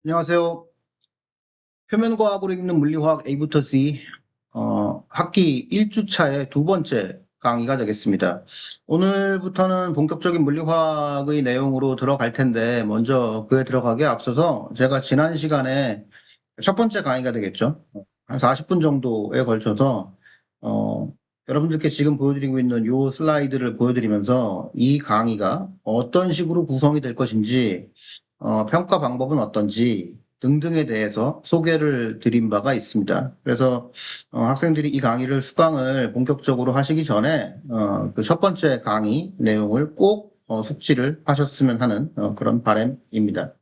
안녕하세요. 표면과학으로 읽는 물리화학 A부터 Z 학기 1주차의 두 번째 강의가 되겠습니다. 오늘부터는 본격적인 물리화학의 내용으로 들어갈 텐데 먼저 그에 들어가기에 앞서서 제가 지난 시간에 첫 번째 강의가 되겠죠. 한 40분 정도에 걸쳐서 어, 여러분들께 지금 보여드리고 있는 이 슬라이드를 보여드리면서 이 강의가 어떤 식으로 구성이 될 것인지 평가 방법은 어떤지 등등에 대해서 소개를 드린 바가 있습니다. 그래서 학생들이 이 강의를 수강을 본격적으로 하시기 전에 그 첫 번째 강의 내용을 꼭 숙지를 하셨으면 하는 그런 바람입니다.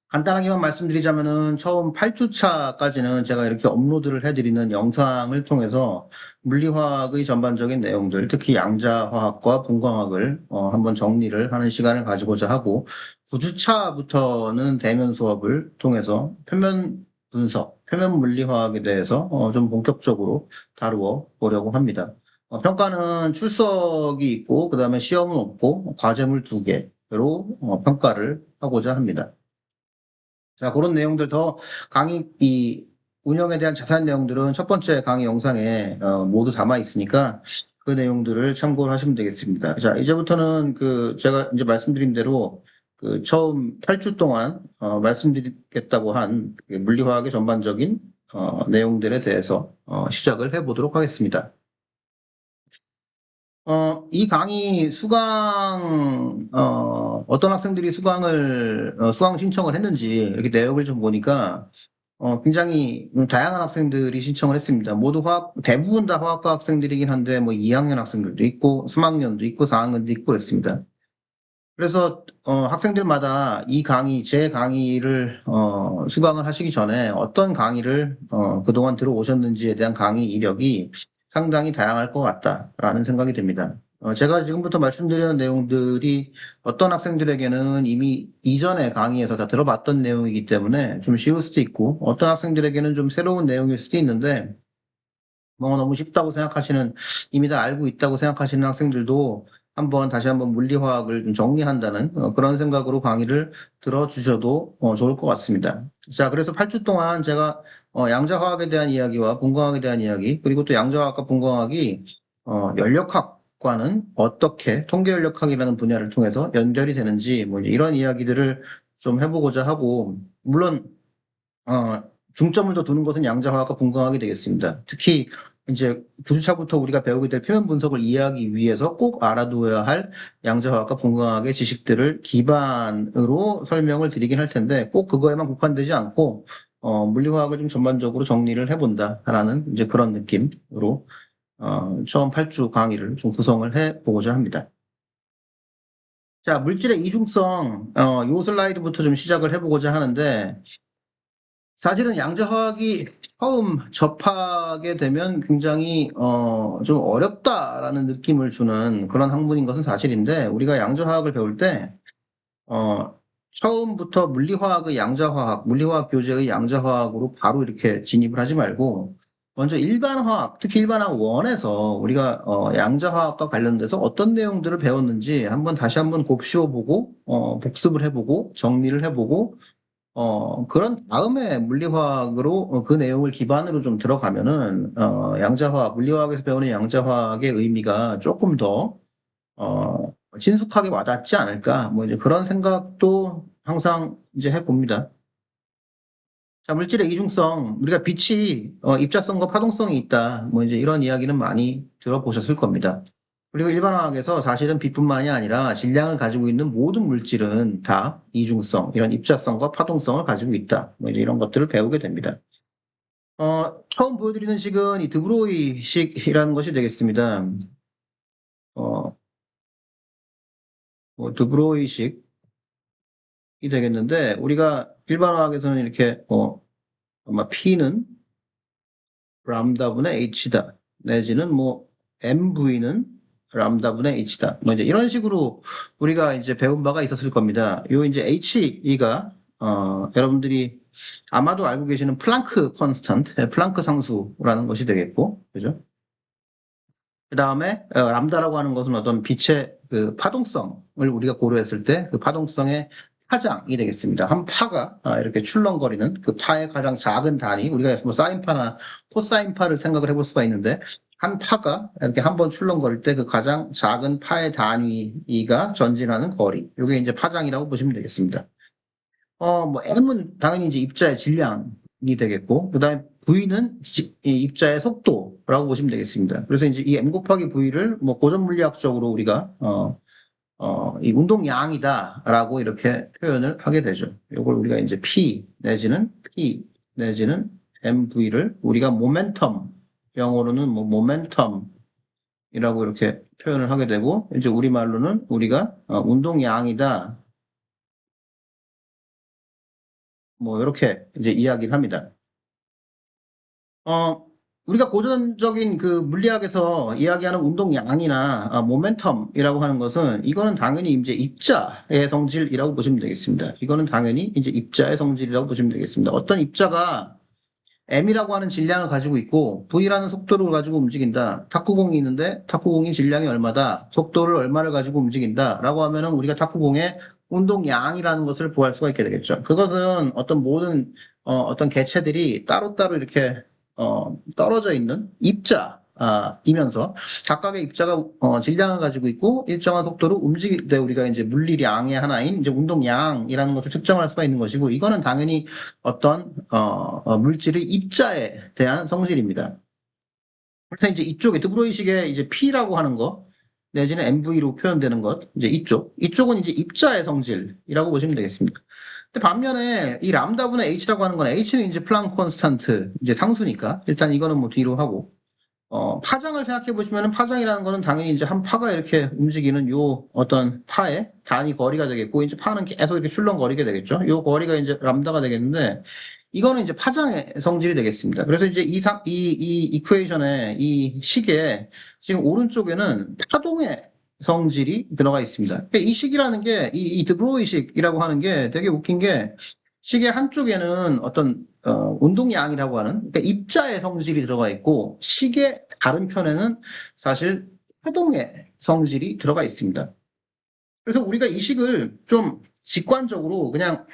간단하게만 말씀드리자면은 처음 8주차까지는 제가 이렇게 업로드를 해드리는 영상을 통해서 물리화학의 전반적인 내용들, 특히 양자화학과 분광학을 한번 정리를 하는 시간을 가지고자 하고 9주차부터는 대면 수업을 통해서 표면 분석, 표면 물리화학에 대해서 좀 본격적으로 다루어 보려고 합니다. 평가는 출석이 있고 그다음에 시험은 없고 과제물 2개로 평가를 하고자 합니다. 자, 그런 내용들 더 강의, 이 운영에 대한 자세한 내용들은 첫 번째 강의 영상에 모두 담아 있으니까 그 내용들을 참고를 하시면 되겠습니다. 자, 이제부터는 제가 이제 말씀드린 대로 그 처음 8주 동안 말씀드리겠다고 한그 물리화학의 전반적인 내용들에 대해서 시작을 해보도록 하겠습니다. 이 강의 어떤 학생들이 수강 신청을 했는지 이렇게 내역을 좀 보니까, 굉장히 다양한 학생들이 신청을 했습니다. 대부분 다 화학과 학생들이긴 한데, 뭐 2학년 학생들도 있고, 3학년도 있고, 4학년도 있고 그랬습니다. 그래서, 학생들마다 제 강의를, 수강을 하시기 전에 어떤 강의를, 그동안 들어오셨는지에 대한 강의 이력이 상당히 다양할 것 같다라는 생각이 듭니다. 제가 지금부터 말씀드리는 내용들이 어떤 학생들에게는 이미 이전에 강의에서 다 들어봤던 내용이기 때문에 좀 쉬울 수도 있고, 어떤 학생들에게는 좀 새로운 내용일 수도 있는데, 뭐 너무 쉽다고 생각하시는, 이미 다 알고 있다고 생각하시는 학생들도 다시 한번 물리화학을 좀 정리한다는 그런 생각으로 강의를 들어주셔도 좋을 것 같습니다. 자, 그래서 8주 동안 제가 양자화학에 대한 이야기와 분광학에 대한 이야기, 그리고 또 양자화학과 분광학이 연력학과는 어떻게 통계연력학이라는 분야를 통해서 연결이 되는지 뭐 이제 이런 이야기들을 좀 해보고자 하고, 물론 중점을 더 두는 것은 양자화학과 분광학이 되겠습니다. 특히 이제 9주차부터 우리가 배우게 될 표면 분석을 이해하기 위해서 꼭 알아두어야 할 양자화학과 분광학의 지식들을 기반으로 설명을 드리긴 할 텐데 꼭 그거에만 국한되지 않고 물리화학을 좀 전반적으로 정리를 해본다라는 이제 그런 느낌으로 처음 8주 강의를 좀 구성을 해보고자 합니다. 자, 물질의 이중성, 요 슬라이드부터 좀 시작을 해보고자 하는데, 사실은 양자화학이 처음 접하게 되면 굉장히 좀 어렵다라는 느낌을 주는 그런 학문인 것은 사실인데 우리가 양자화학을 배울 때 처음부터 물리화학의 양자화학, 물리화학 교재의 양자화학으로 바로 이렇게 진입을 하지 말고 먼저 일반화학, 특히 일반화학 1에서 우리가 양자화학과 관련돼서 어떤 내용들을 배웠는지 다시 한번 곱씹어보고 복습을 해보고 정리를 해보고 그런 다음에 물리화학으로 그 내용을 기반으로 좀 들어가면은 물리화학에서 배우는 양자화학의 의미가 조금 더 친숙하게 와닿지 않을까 뭐 이제 그런 생각도 항상 이제 해봅니다. 자, 물질의 이중성, 우리가 빛이 입자성과 파동성이 있다 뭐 이제 이런 이야기는 많이 들어보셨을 겁니다. 그리고 일반화학에서 사실은 빛뿐만이 아니라 질량을 가지고 있는 모든 물질은 다 이중성, 이런 입자성과 파동성을 가지고 있다. 뭐 이제 이런 것들을 배우게 됩니다. 처음 보여드리는 식은 이 드브로이 식이라는 것이 되겠습니다. 어, 드브로이 식이 되겠는데, 우리가 일반화학에서는 이렇게, 아마 P는 람다분의 H다. 내지는 뭐, MV는 람다분의 H다. 뭐 이제 이런 식으로 우리가 이제 배운 바가 있었을 겁니다. 요 이제 HE가, 여러분들이 아마도 알고 계시는 플랑크 컨스턴트, 플랑크 상수라는 것이 되겠고, 그죠? 그 다음에, 람다라고 하는 것은 어떤 빛의 그 파동성을 우리가 고려했을 때 그 파동성의 파장이 되겠습니다. 한 파가 이렇게 출렁거리는 그 파의 가장 작은 단위, 우리가 뭐 사인파나 코사인파를 생각을 해볼 수가 있는데, 한 파가 이렇게 한번 출렁거릴 때 그 가장 작은 파의 단위가 전진하는 거리, 이게 이제 파장이라고 보시면 되겠습니다. 뭐 M은 당연히 이제 입자의 질량이 되겠고, 그 다음에 V는 이 입자의 속도라고 보시면 되겠습니다. 그래서 이제 이 M 곱하기 V를 뭐 고전 물리학적으로 우리가 이 운동량이다라고 이렇게 표현을 하게 되죠. 이걸 우리가 이제 P 내지는 MV를 우리가 모멘텀, 영어로는 뭐 모멘텀이라고 이렇게 표현을 하게 되고, 이제 우리말로는 우리가 운동량이다, 뭐 이렇게 이제 이야기를 합니다. 우리가 고전적인 그 물리학에서 이야기하는 운동량이나 모멘텀이라고 하는 것은 이거는 당연히 이제 입자의 성질이라고 보시면 되겠습니다. 이거는 당연히 이제 입자의 성질이라고 보시면 되겠습니다. 어떤 입자가 m이라고 하는 질량을 가지고 있고 v라는 속도를 가지고 움직인다. 탁구공이 있는데 탁구공이 질량이 얼마다, 속도를 얼마를 가지고 움직인다라고 하면은 우리가 탁구공의 운동량이라는 것을 구할 수가 있게 되겠죠. 그것은 어떤 모든 어떤 개체들이 따로따로 이렇게 떨어져 있는 입자이면서 각각의 입자가 질량을 가지고 있고 일정한 속도로 움직일 때 우리가 이제 물리량의 하나인 이제 운동량이라는 것을 측정할 수가 있는 것이고, 이거는 당연히 어떤 물질의 입자에 대한 성질입니다. 그래서 이제 이쪽에 드브로이식의 이제 P라고 하는 거 내지는 MV로 표현되는 것, 이제 이쪽은 이제 입자의 성질이라고 보시면 되겠습니다. 근데 반면에 이 람다분의 H라고 하는 건 H는 이제 플랑크 콘스탄트, 이제 상수니까 일단 이거는 뭐 뒤로 하고, 파장을 생각해 보시면은 파장이라는 거는 당연히 이제 한 파가 이렇게 움직이는 요 어떤 파의 단위 거리가 되겠고, 이제 파는 계속 이렇게 출렁거리게 되겠죠. 요 거리가 이제 람다가 되겠는데, 이거는 이제 파장의 성질이 되겠습니다. 그래서 이제 이 이퀘이션의 이 식에 지금 오른쪽에는 파동의 성질이 들어가 있습니다. 그러니까 이 식이라는 게, 이 드브로이 식이라고 하는 게 되게 웃긴 게, 식의 한쪽에는 어떤 운동량이라고 하는, 그러니까 입자의 성질이 들어가 있고, 식의 다른 편에는 사실 파동의 성질이 들어가 있습니다. 그래서 우리가 이 식을 좀 직관적으로 그냥,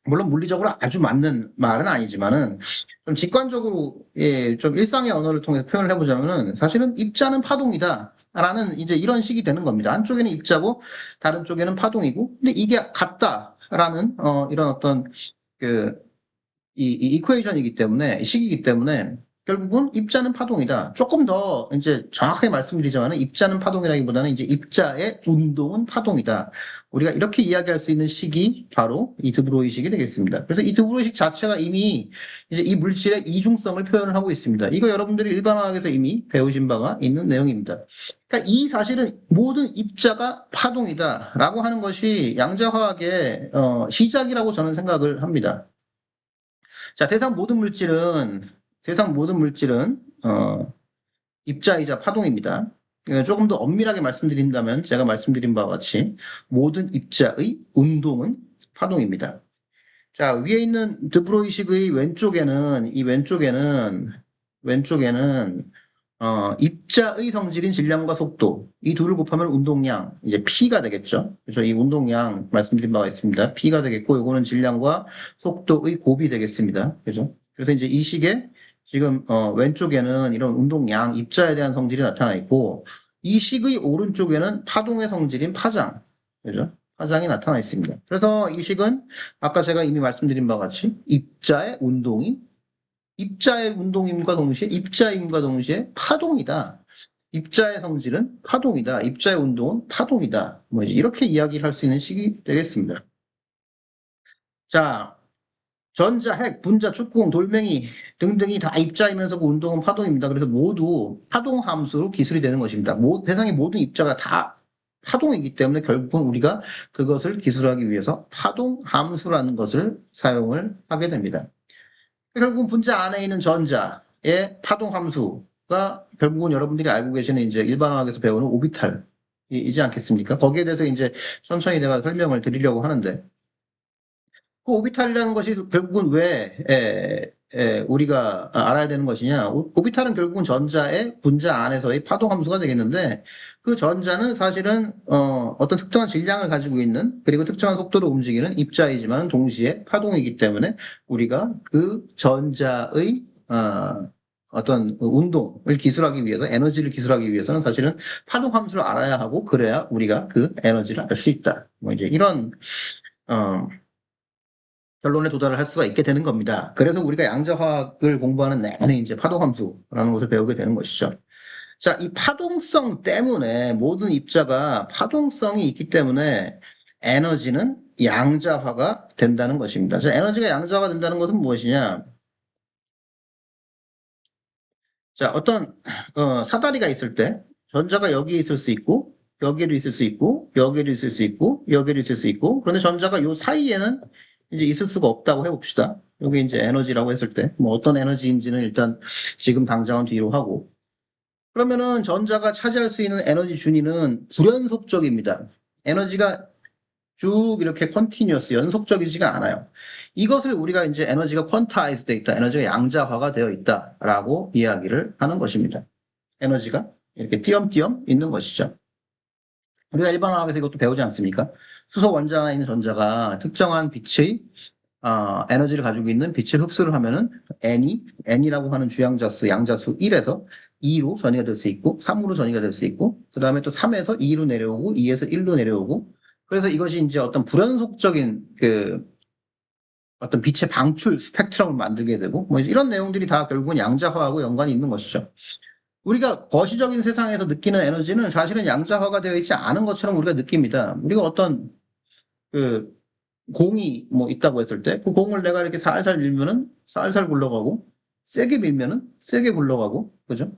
물론 물리적으로 아주 맞는 말은 아니지만은 좀 직관적으로, 예, 좀 일상의 언어를 통해서 표현을 해보자면은 사실은 입자는 파동이다라는 이제 이런 식이 되는 겁니다. 한쪽에는 입자고 다른 쪽에는 파동이고, 근데 이게 같다라는 이런 어떤 그 이 이퀘이션이기 때문에, 식이기 때문에 결국은 입자는 파동이다. 조금 더 이제 정확하게 말씀드리자면 입자는 파동이라기보다는 이제 입자의 운동은 파동이다. 우리가 이렇게 이야기할 수 있는 식이 바로 이 드브로이 식이 되겠습니다. 그래서 이 드브로이 식 자체가 이미 이제 이 물질의 이중성을 표현을 하고 있습니다. 이거 여러분들이 일반화학에서 이미 배우신 바가 있는 내용입니다. 그러니까 이 사실은 모든 입자가 파동이다라고 하는 것이 양자화학의 시작이라고 저는 생각을 합니다. 자, 세상 모든 물질은 입자이자 파동입니다. 조금 더 엄밀하게 말씀드린다면 제가 말씀드린 바와 같이 모든 입자의 운동은 파동입니다. 자, 위에 있는 드브로이식의 왼쪽에는 입자의 성질인 질량과 속도, 이 둘을 곱하면 운동량, 이제 P가 되겠죠. 그래서 이 운동량 말씀드린 바가 있습니다. P가 되겠고, 이거는 질량과 속도의 곱이 되겠습니다. 그죠? 그래서 이제 이 식에 지금 왼쪽에는 이런 운동량, 입자에 대한 성질이 나타나 있고, 이 식의 오른쪽에는 파동의 성질인 파장, 그죠? 파장이 나타나 있습니다. 그래서 이 식은 아까 제가 이미 말씀드린 바와 같이 입자의 운동임과 동시에 파동이다. 입자의 성질은 파동이다. 입자의 운동은 파동이다. 뭐 이렇게 이야기를 할 수 있는 식이 되겠습니다. 자, 전자, 핵, 분자, 축구공, 돌멩이 등등이 다 입자이면서 그 운동은 파동입니다. 그래서 모두 파동 함수로 기술이 되는 것입니다. 세상의 모든 입자가 다 파동이기 때문에 결국은 우리가 그것을 기술하기 위해서 파동 함수라는 것을 사용을 하게 됩니다. 결국은 분자 안에 있는 전자의 파동 함수가 결국은 여러분들이 알고 계시는 이제 일반화학에서 배우는 오비탈이지 않겠습니까? 거기에 대해서 이제 천천히 내가 설명을 드리려고 하는데, 그 오비탈이라는 것이 결국은 왜 우리가 알아야 되는 것이냐? 오비탈은 결국은 전자의 분자 안에서의 파동 함수가 되겠는데 그 전자는 사실은 어떤 특정한 질량을 가지고 있는 그리고 특정한 속도로 움직이는 입자이지만 동시에 파동이기 때문에 우리가 그 전자의 어떤 운동을 기술하기 위해서 에너지를 기술하기 위해서는 사실은 파동 함수를 알아야 하고 그래야 우리가 그 에너지를 알 수 있다. 뭐 이제 이런 어, 결론에 도달을 할 수가 있게 되는 겁니다. 그래서 우리가 양자화학을 공부하는 내내 이제 파동함수라는 것을 배우게 되는 것이죠. 자, 이 파동성 때문에 모든 입자가 파동성이 있기 때문에 에너지는 양자화가 된다는 것입니다. 자, 에너지가 양자화가 된다는 것은 무엇이냐? 자, 어떤 사다리가 있을 때 전자가 여기에 있을 수 있고 여기에도 있을 수 있고 여기에도 있을 수 있고 여기에도 있을 수 있고 그런데 전자가 요 사이에는 이제 있을 수가 없다고 해봅시다. 여기 이제 에너지라고 했을 때 뭐 어떤 에너지인지는 일단 지금 당장은 뒤로 하고 그러면은 전자가 차지할 수 있는 에너지 준위는 불연속적입니다. 에너지가 쭉 이렇게 컨티뉴어스 연속적이지가 않아요. 이것을 우리가 이제 에너지가 퀀타이즈 돼 있다. 에너지가 양자화가 되어 있다라고 이야기를 하는 것입니다. 에너지가 이렇게 띄엄띄엄 있는 것이죠. 우리가 일반화학에서 이것도 배우지 않습니까? 수소 원자 안에 있는 전자가 특정한 빛의 에너지를 가지고 있는 빛을 흡수를 하면은 N이라고 하는 주양자수, 양자수 1에서 2로 전이가 될 수 있고, 3으로 전이가 될 수 있고, 그 다음에 또 3에서 2로 내려오고, 2에서 1로 내려오고, 그래서 이것이 이제 어떤 불연속적인 어떤 빛의 방출 스펙트럼을 만들게 되고, 뭐 이런 내용들이 다 결국은 양자화하고 연관이 있는 것이죠. 우리가 거시적인 세상에서 느끼는 에너지는 사실은 양자화가 되어 있지 않은 것처럼 우리가 느낍니다. 우리가 어떤 그 공이 뭐 있다고 했을 때 그 공을 내가 이렇게 살살 밀면은 살살 굴러가고 세게 밀면은 세게 굴러가고 그죠?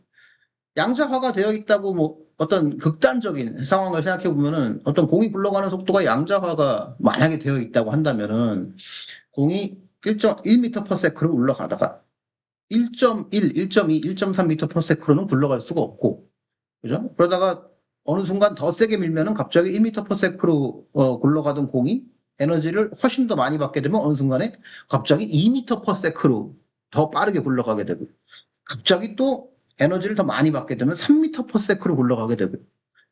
양자화가 되어 있다고 뭐 어떤 극단적인 상황을 생각해 보면은 어떤 공이 굴러가는 속도가 양자화가 만약에 되어 있다고 한다면은 공이 1.1m per sec로 올라가다가 1.1, 1.2, 1.3m per sec로는 굴러갈 수가 없고 그죠? 그러다가 어느 순간 더 세게 밀면은 갑자기 1m per sec로 굴러가던 공이 에너지를 훨씬 더 많이 받게 되면 어느 순간에 갑자기 2m per sec로 더 빠르게 굴러가게 되고 갑자기 또 에너지를 더 많이 받게 되면 3m per sec로 굴러가게 되고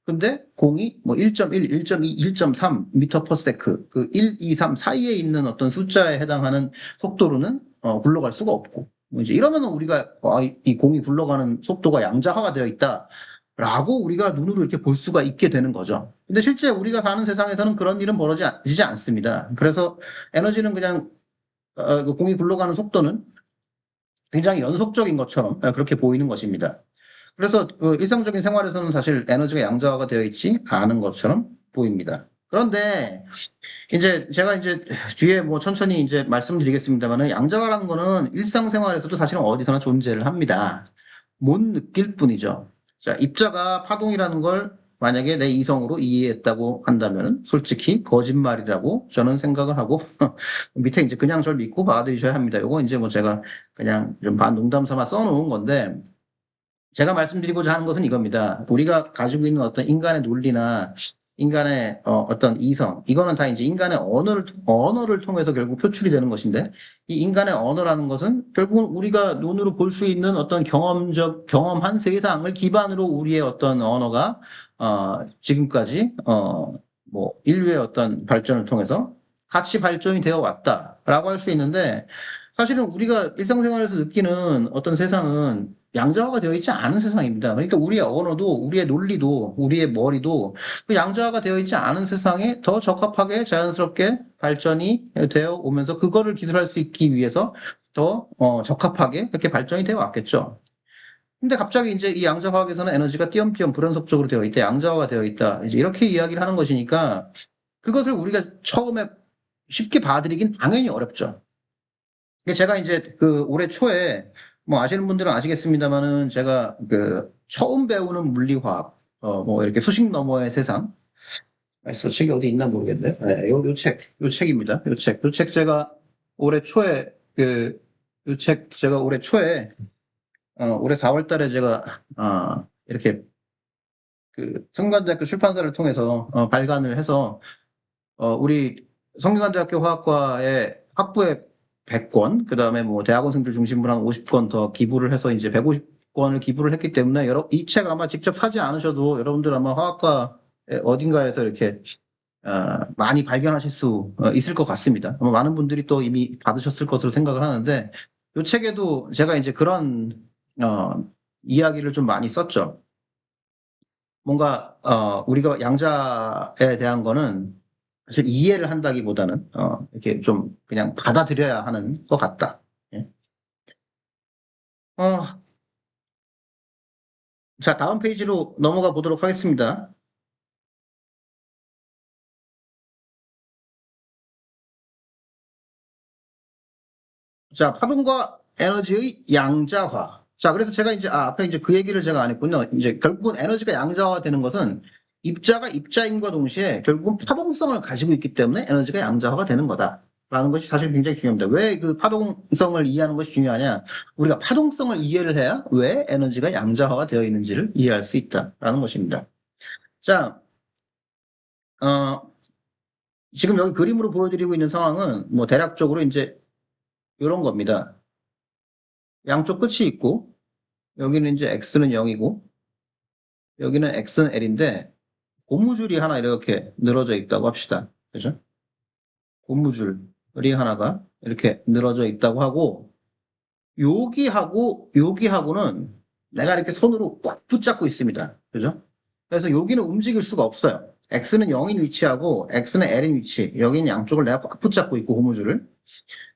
근데 공이 뭐 1.1, 1.2, 1.3m per sec 그 1, 2, 3 사이에 있는 어떤 숫자에 해당하는 속도로는 굴러갈 수가 없고 뭐 이제 이러면 우리가 이 공이 굴러가는 속도가 양자화가 되어 있다. 라고 우리가 눈으로 이렇게 볼 수가 있게 되는 거죠. 근데 실제 우리가 사는 세상에서는 그런 일은 벌어지지 않습니다. 그래서 에너지는 그냥 그 공이 굴러가는 속도는 굉장히 연속적인 것처럼 그렇게 보이는 것입니다. 그래서 그 일상적인 생활에서는 사실 에너지가 양자화가 되어 있지 않은 것처럼 보입니다. 그런데 이제 제가 이제 뒤에 뭐 천천히 이제 말씀드리겠습니다만은 양자화라는 거는 일상생활에서도 사실은 어디서나 존재를 합니다. 못 느낄 뿐이죠. 자, 입자가 파동이라는 걸 만약에 내 이성으로 이해했다고 한다면 솔직히 거짓말이라고 저는 생각을 하고 밑에 이제 그냥 절 믿고 받아들이셔야 합니다. 요거 이제 뭐 제가 그냥 좀 반농담 삼아 써놓은 건데 제가 말씀드리고자 하는 것은 이겁니다. 우리가 가지고 있는 어떤 인간의 논리나 인간의 어떤 이성, 이거는 다 이제 인간의 언어를 통해서 결국 표출이 되는 것인데, 이 인간의 언어라는 것은 결국은 우리가 눈으로 볼 수 있는 어떤 경험한 세상을 기반으로 우리의 어떤 언어가, 지금까지, 뭐, 인류의 어떤 발전을 통해서 같이 발전이 되어 왔다라고 할 수 있는데, 사실은 우리가 일상생활에서 느끼는 어떤 세상은 양자화가 되어 있지 않은 세상입니다. 그러니까 우리의 언어도, 우리의 논리도, 우리의 머리도 그 양자화가 되어 있지 않은 세상에 더 적합하게 자연스럽게 발전이 되어 오면서 그거를 기술할 수 있기 위해서 더 적합하게 그렇게 발전이 되어 왔겠죠. 근데 갑자기 이제 이 양자화학에서는 에너지가 띄엄띄엄 불연속적으로 되어 있다, 양자화가 되어 있다, 이제 이렇게 이야기를 하는 것이니까 그것을 우리가 처음에 쉽게 봐들이긴 당연히 어렵죠. 제가 이제 그 올해 초에 뭐 아시는 분들은 아시겠습니다만은 제가 그 처음 배우는 물리화학 뭐 이렇게 수식 너머의 세상 그래서 책이 어디 있나 모르겠네. 네, 요 책입니다. 요 책 제가 올해 초에 요 책 제가 올해 초에 올해 4월 달에 제가 이렇게 그 성균관대학교 출판사를 통해서 발간을 해서 우리 성균관대학교 화학과의 학부에 100권, 그 다음에 뭐 대학원생들 중심으로 한 50권 더 기부를 해서 이제 150권을 기부를 했기 때문에 이 책 아마 직접 사지 않으셔도 여러분들 아마 화학과 어딘가에서 이렇게 많이 발견하실 수 있을 것 같습니다. 아마 많은 분들이 또 이미 받으셨을 것으로 생각을 하는데 이 책에도 제가 이제 그런 이야기를 좀 많이 썼죠. 뭔가 우리가 양자에 대한 거는 사실 이해를 한다기보다는 이렇게 좀 그냥 받아들여야 하는 것 같다. 예. 어, 자, 다음 페이지로 넘어가 보도록 하겠습니다. 자, 파동과 에너지의 양자화. 자, 그래서 제가 이제 앞에 이제 그 얘기를 제가 안 했군요. 이제 결국은 에너지가 양자화되는 것은 입자가 입자임과 동시에 결국은 파동성을 가지고 있기 때문에 에너지가 양자화가 되는 거다. 라는 것이 사실 굉장히 중요합니다. 왜 그 파동성을 이해하는 것이 중요하냐? 우리가 파동성을 이해를 해야 왜 에너지가 양자화가 되어 있는지를 이해할 수 있다라는 것입니다. 자, 어, 지금 여기 그림으로 보여드리고 있는 상황은 뭐 대략적으로 이제 이런 겁니다. 양쪽 끝이 있고 여기는 이제 x는 0이고 여기는 x는 l인데 고무줄이 하나 이렇게 늘어져 있다고 합시다. 그죠? 고무줄이 하나가 이렇게 늘어져 있다고 하고 여기하고는 내가 이렇게 손으로 꽉 붙잡고 있습니다. 그죠? 그래서 여기는 움직일 수가 없어요. x는 0인 위치하고 x는 l인 위치. 여기는 양쪽을 내가 꽉 붙잡고 있고 고무줄을.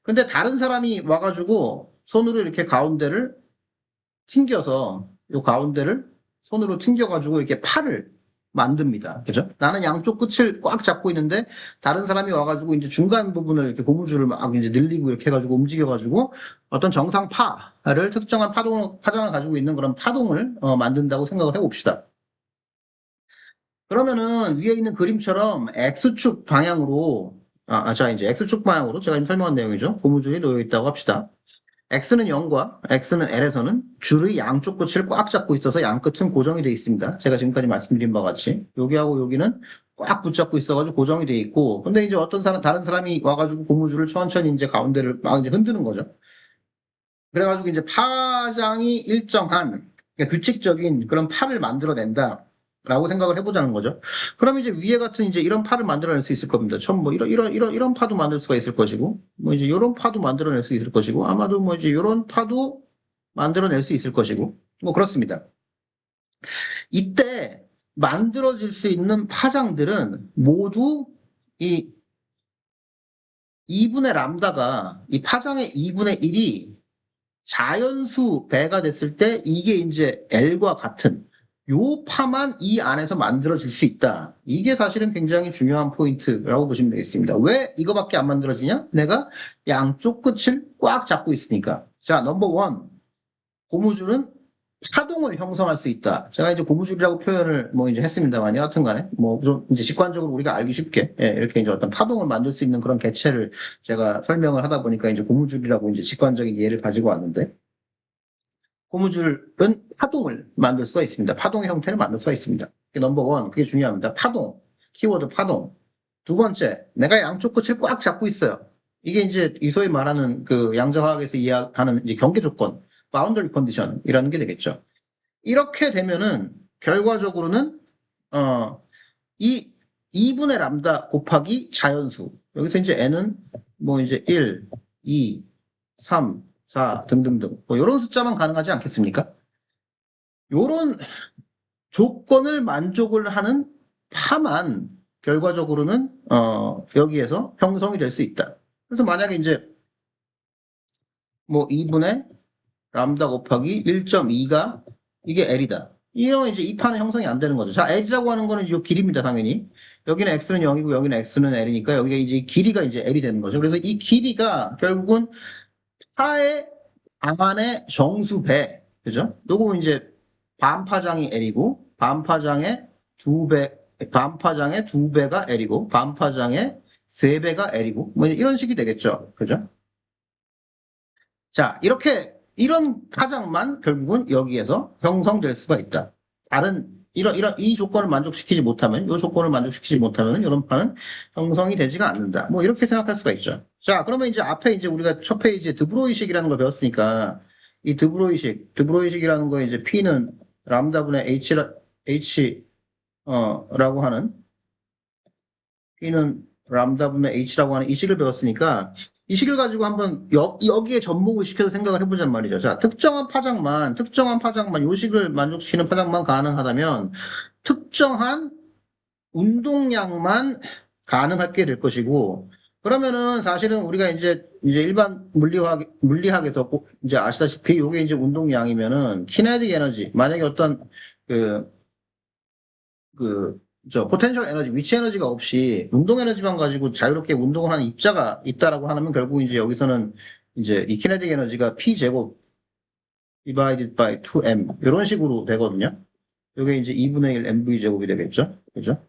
근데 다른 사람이 와가지고 손으로 이렇게 가운데를 튕겨서 이 가운데를 손으로 튕겨가지고 이렇게 팔을 만듭니다. 그죠? 나는 양쪽 끝을 꽉 잡고 있는데 다른 사람이 와가지고 이제 중간 부분을 이렇게 고무줄을 막 이제 늘리고 이렇게 해가지고 움직여가지고 어떤 정상파를 특정한 파장을 가지고 있는 그런 파동을 만든다고 생각을 해봅시다. 그러면은 위에 있는 그림처럼 X축 방향으로 자 이제 X축 방향으로 제가 지금 설명한 내용이죠. 고무줄이 놓여 있다고 합시다. X는 0과 X는 L에서는 줄의 양쪽 끝을 꽉 잡고 있어서 양 끝은 고정이 되어 있습니다. 제가 지금까지 말씀드린 바와 같이 여기하고 여기는 꽉 붙잡고 있어가지고 고정이 되어 있고 근데 이제 다른 사람이 와가지고 고무줄을 천천히 이제 가운데를 막 이제 흔드는 거죠. 그래가지고 이제 파장이 일정한 그러니까 규칙적인 그런 팔을 만들어낸다. 라고 생각을 해보자는 거죠. 그럼 이제 위에 같은 이제 이런 팔을 만들어낼 수 있을 겁니다. 처음 뭐 이런 파도 만들 수가 있을 것이고, 뭐 이제 이런 파도 만들어낼 수 있을 것이고, 아마도 뭐 이제 이런 파도 만들어낼 수 있을 것이고, 뭐 그렇습니다. 이때 만들어질 수 있는 파장들은 모두 이 2분의 람다가 이 파장의 2분의 1이 자연수 배가 됐을 때 이게 이제 L과 같은 요 파만 이 안에서 만들어질 수 있다. 이게 사실은 굉장히 중요한 포인트라고 보시면 되겠습니다. 왜 이거밖에 안 만들어지냐? 내가 양쪽 끝을 꽉 잡고 있으니까. 자, 넘버 원. 고무줄은 파동을 형성할 수 있다. 제가 이제 고무줄이라고 표현을 뭐 이제 했습니다만 여하튼 간에 뭐 좀 이제 직관적으로 우리가 알기 쉽게 이렇게 이제 어떤 파동을 만들 수 있는 그런 개체를 제가 설명을 하다 보니까 이제 고무줄이라고 이제 직관적인 예를 가지고 왔는데 고무줄은 파동을 만들 수가 있습니다. 파동의 형태를 만들 수가 있습니다. 넘버 원, 그게 중요합니다. 파동, 키워드 파동. 두 번째, 내가 양쪽 끝을 꽉 잡고 있어요. 이게 이제 이 소위 말하는 그 양자화학에서 이야기하는 이제 경계 조건, 바운더리 컨디션이라는 게 되겠죠. 이렇게 되면은 결과적으로는 이 2분의 람다 곱하기 자연수. 여기서 이제 n은 뭐 이제 1, 2, 3, 4 등등등 뭐 이런 숫자만 가능하지 않겠습니까? 이런 조건을 만족을 하는 파만 결과적으로는 여기에서 형성이 될 수 있다. 그래서 만약에 이제 뭐 2분의 람다 곱하기 1.2가 이게 L이다. 이러면 이제 이 판은 형성이 안 되는 거죠. 자, L이라고 하는 거는 이 길이입니다, 당연히. 여기는 X는 0이고 여기는 X는 L이니까 여기가 이제 길이가 이제 L이 되는 거죠. 그래서 이 길이가 결국은 파의 방안의 정수배, 그죠? 요거 이제 반파장이 L이고, 반파장의 두 배가 L이고, 반파장의 세 배가 L이고, 뭐 이런 식이 되겠죠. 그죠? 자, 이런 파장만 결국은 여기에서 형성될 수가 있다. 이 조건을 만족시키지 못하면, 이 조건을 만족시키지 못하면, 이런 파는 형성이 되지가 않는다. 뭐, 이렇게 생각할 수가 있죠. 자, 그러면 이제 앞에 이제 우리가 첫 페이지에 드브로이식이라는 걸 배웠으니까 이 드브로이식이라는 거에 이제 P는 람다분의 라고 하는 P는 람다분의 H라고 하는 이 식을 배웠으니까 이 식을 가지고 한번 여기에 접목을 시켜서 생각을 해보자는 말이죠. 자, 특정한 파장만 요 식을 만족시키는 파장만 가능하다면 특정한 운동량만 가능하게 될 것이고, 그러면은 사실은 우리가 이제 일반 물리학에서 꼭 이제 아시다시피 요게 이제 운동량이면은 키네틱 에너지, 만약에 어떤 그, 포텐셜 에너지, 위치 에너지가 없이 운동 에너지만 가지고 자유롭게 운동을 하는 입자가 있다라고 하면 결국 이제 여기서는 이제 이 키네틱 에너지가 P 제곱 divided by 2m 이런 식으로 되거든요. 요게 이제 2분의 1 mv 제곱이 되겠죠. 그죠?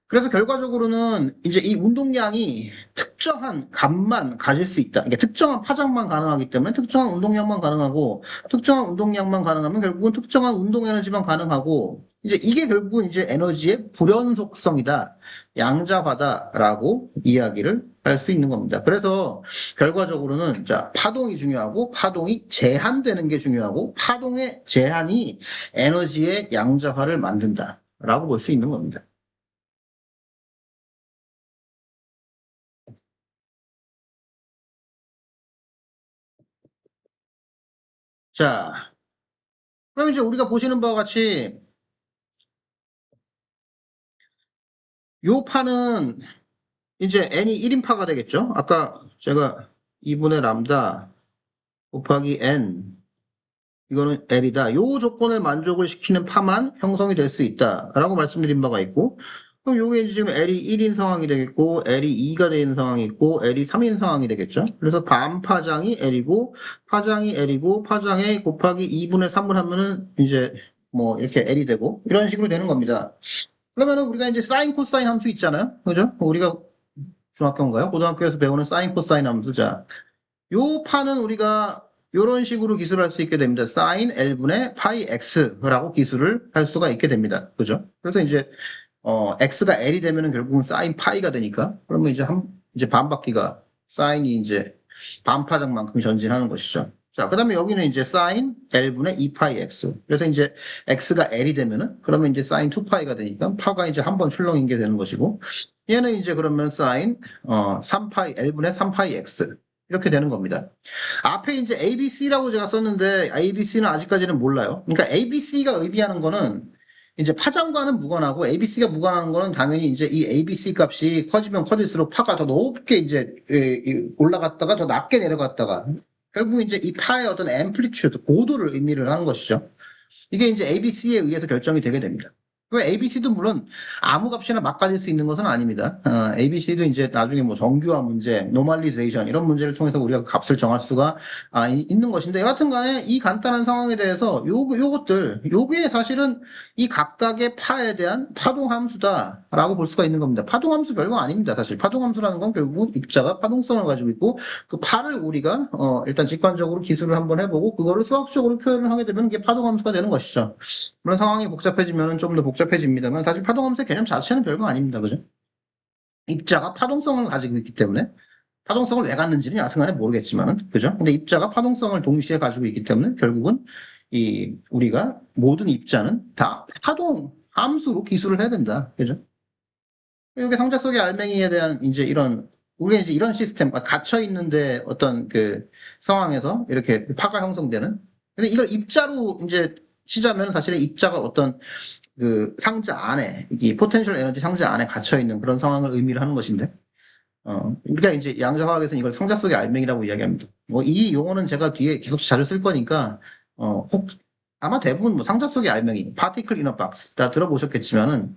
그래서 결과적으로는 이제 이 운동량이 특정한 값만 가질 수 있다. 그러니까 특정한 파장만 가능하기 때문에 특정한 운동량만 가능하고, 특정한 운동량만 가능하면 결국은 특정한 운동 에너지만 가능하고, 이제 이게 결국은 이제 에너지의 불연속성이다, 양자화다라고 이야기를 할 수 있는 겁니다. 그래서 결과적으로는 자, 파동이 중요하고, 파동이 제한되는 게 중요하고, 파동의 제한이 에너지의 양자화를 만든다라고 볼 수 있는 겁니다. 자, 그럼 이제 우리가 보시는 바와 같이 요 파는 이제 n이 1인파가 되겠죠? 아까 제가 2분의 람다 곱하기 n 이거는 L이다. 요 조건을 만족을 시키는 파만 형성이 될 수 있다라고 말씀드린 바가 있고, 그럼 요게 이제 지금 L이 1인 상황이 되겠고, L이 2가 되는 상황이 있고, L이 3인 상황이 되겠죠. 그래서 반파장이 L이고, 파장이 L이고, 파장에 곱하기 2분의 3을 하면은 이제 뭐 이렇게 L이 되고, 이런 식으로 되는 겁니다. 그러면은 우리가 이제 사인 코사인 함수 있잖아요. 그죠? 우리가 중학교인가요? 고등학교에서 배우는 사인 코사인 함수. 자, 요 파는 우리가 이런 식으로 기술을 할 수 있게 됩니다. 사인 L분의 파이 X라고 기술을 할 수가 있게 됩니다. 그죠? 그래서 이제 X가 L이 되면은 결국은 사인 파이가 되니까, 그러면 이제 반바퀴가 사인이 이제 반파장만큼 전진하는 것이죠. 자, 그 다음에 여기는 이제 사인 L분의 2파이 X. 그래서 이제 X가 L이 되면은, 그러면 이제 사인 2파이가 되니까, 파가 이제 한 번 출렁인 게 되는 것이고, 얘는 이제 그러면 사인, 3파이, L분의 3파이 X. 이렇게 되는 겁니다. 앞에 이제 ABC라고 제가 썼는데, ABC는 아직까지는 몰라요. 그러니까 ABC가 의미하는 거는, 이제 파장과는 무관하고 ABC가 무관한 거는 당연히 이제 이 ABC 값이 커지면 커질수록 파가 더 높게 이제 올라갔다가 더 낮게 내려갔다가 결국 이제 이 파의 어떤 앰플리튜드 고도를 의미를 하는 것이죠. 이게 이제 ABC에 의해서 결정이 되게 됩니다. 그 ABC도 물론 아무 값이나 막 가질 수 있는 것은 아닙니다. ABC도 이제 나중에 뭐 정규화 문제, 노멀리제이션 이런 문제를 통해서 우리가 값을 정할 수가 있는 것인데, 여하튼 간에 이 간단한 상황에 대해서 요게 사실은 이 각각의 파에 대한 파동 함수다라고 볼 수가 있는 겁니다. 파동 함수 별거 아닙니다. 사실 파동 함수라는 건 결국 입자가 파동성을 가지고 있고, 그 파를 우리가 일단 직관적으로 기술을 한번 해보고 그거를 수학적으로 표현을 하게 되면 이게 파동 함수가 되는 것이죠. 물론 상황이 복잡해지면 좀 더 복잡해집니다만 사실 파동함수의 개념 자체는 별거 아닙니다. 그죠? 입자가 파동성을 가지고 있기 때문에 파동성을 왜 갖는지는 여하튼간에 모르겠지만은, 그죠? 근데 입자가 파동성을 동시에 가지고 있기 때문에 결국은 우리가 모든 입자는 다 파동 함수로 기술을 해야 된다. 그죠? 이게 상자 속의 알맹이에 대한 이제 우리가 이제 이런 시스템, 갇혀 있는데 어떤 그 상황에서 이렇게 파가 형성되는. 근데 이걸 입자로 이제 치자면 사실은 입자가 어떤 그 상자 안에, 이 포텐셜 에너지 상자 안에 갇혀 있는 그런 상황을 의미를 하는 것인데, 우리가 이제 양자화학에서는 이걸 상자 속의 알맹이라고 이야기합니다. 이 용어는 제가 뒤에 계속 자주 쓸 거니까, 아마 대부분 뭐 상자 속의 알맹이, particle in a box 다 들어보셨겠지만은,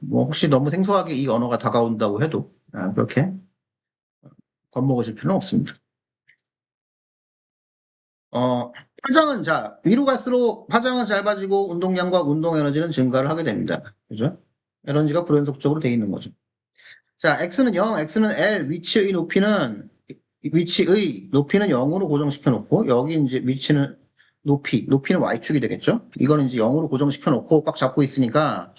뭐 혹시 너무 생소하게 이 언어가 다가온다고 해도, 그렇게 겁먹으실 필요는 없습니다. 파장은 위로 갈수록 파장은 짧아지고 운동량과 운동 에너지는 증가를 하게 됩니다. 그죠? 에너지가 불연속적으로 돼 있는 거죠. 자, x는 0, x는 L, 위치의 높이는 0으로 고정시켜 놓고, 여기 이제 높이는 y축이 되겠죠? 이거는 이제 0으로 고정시켜 놓고 꽉 잡고 있으니까,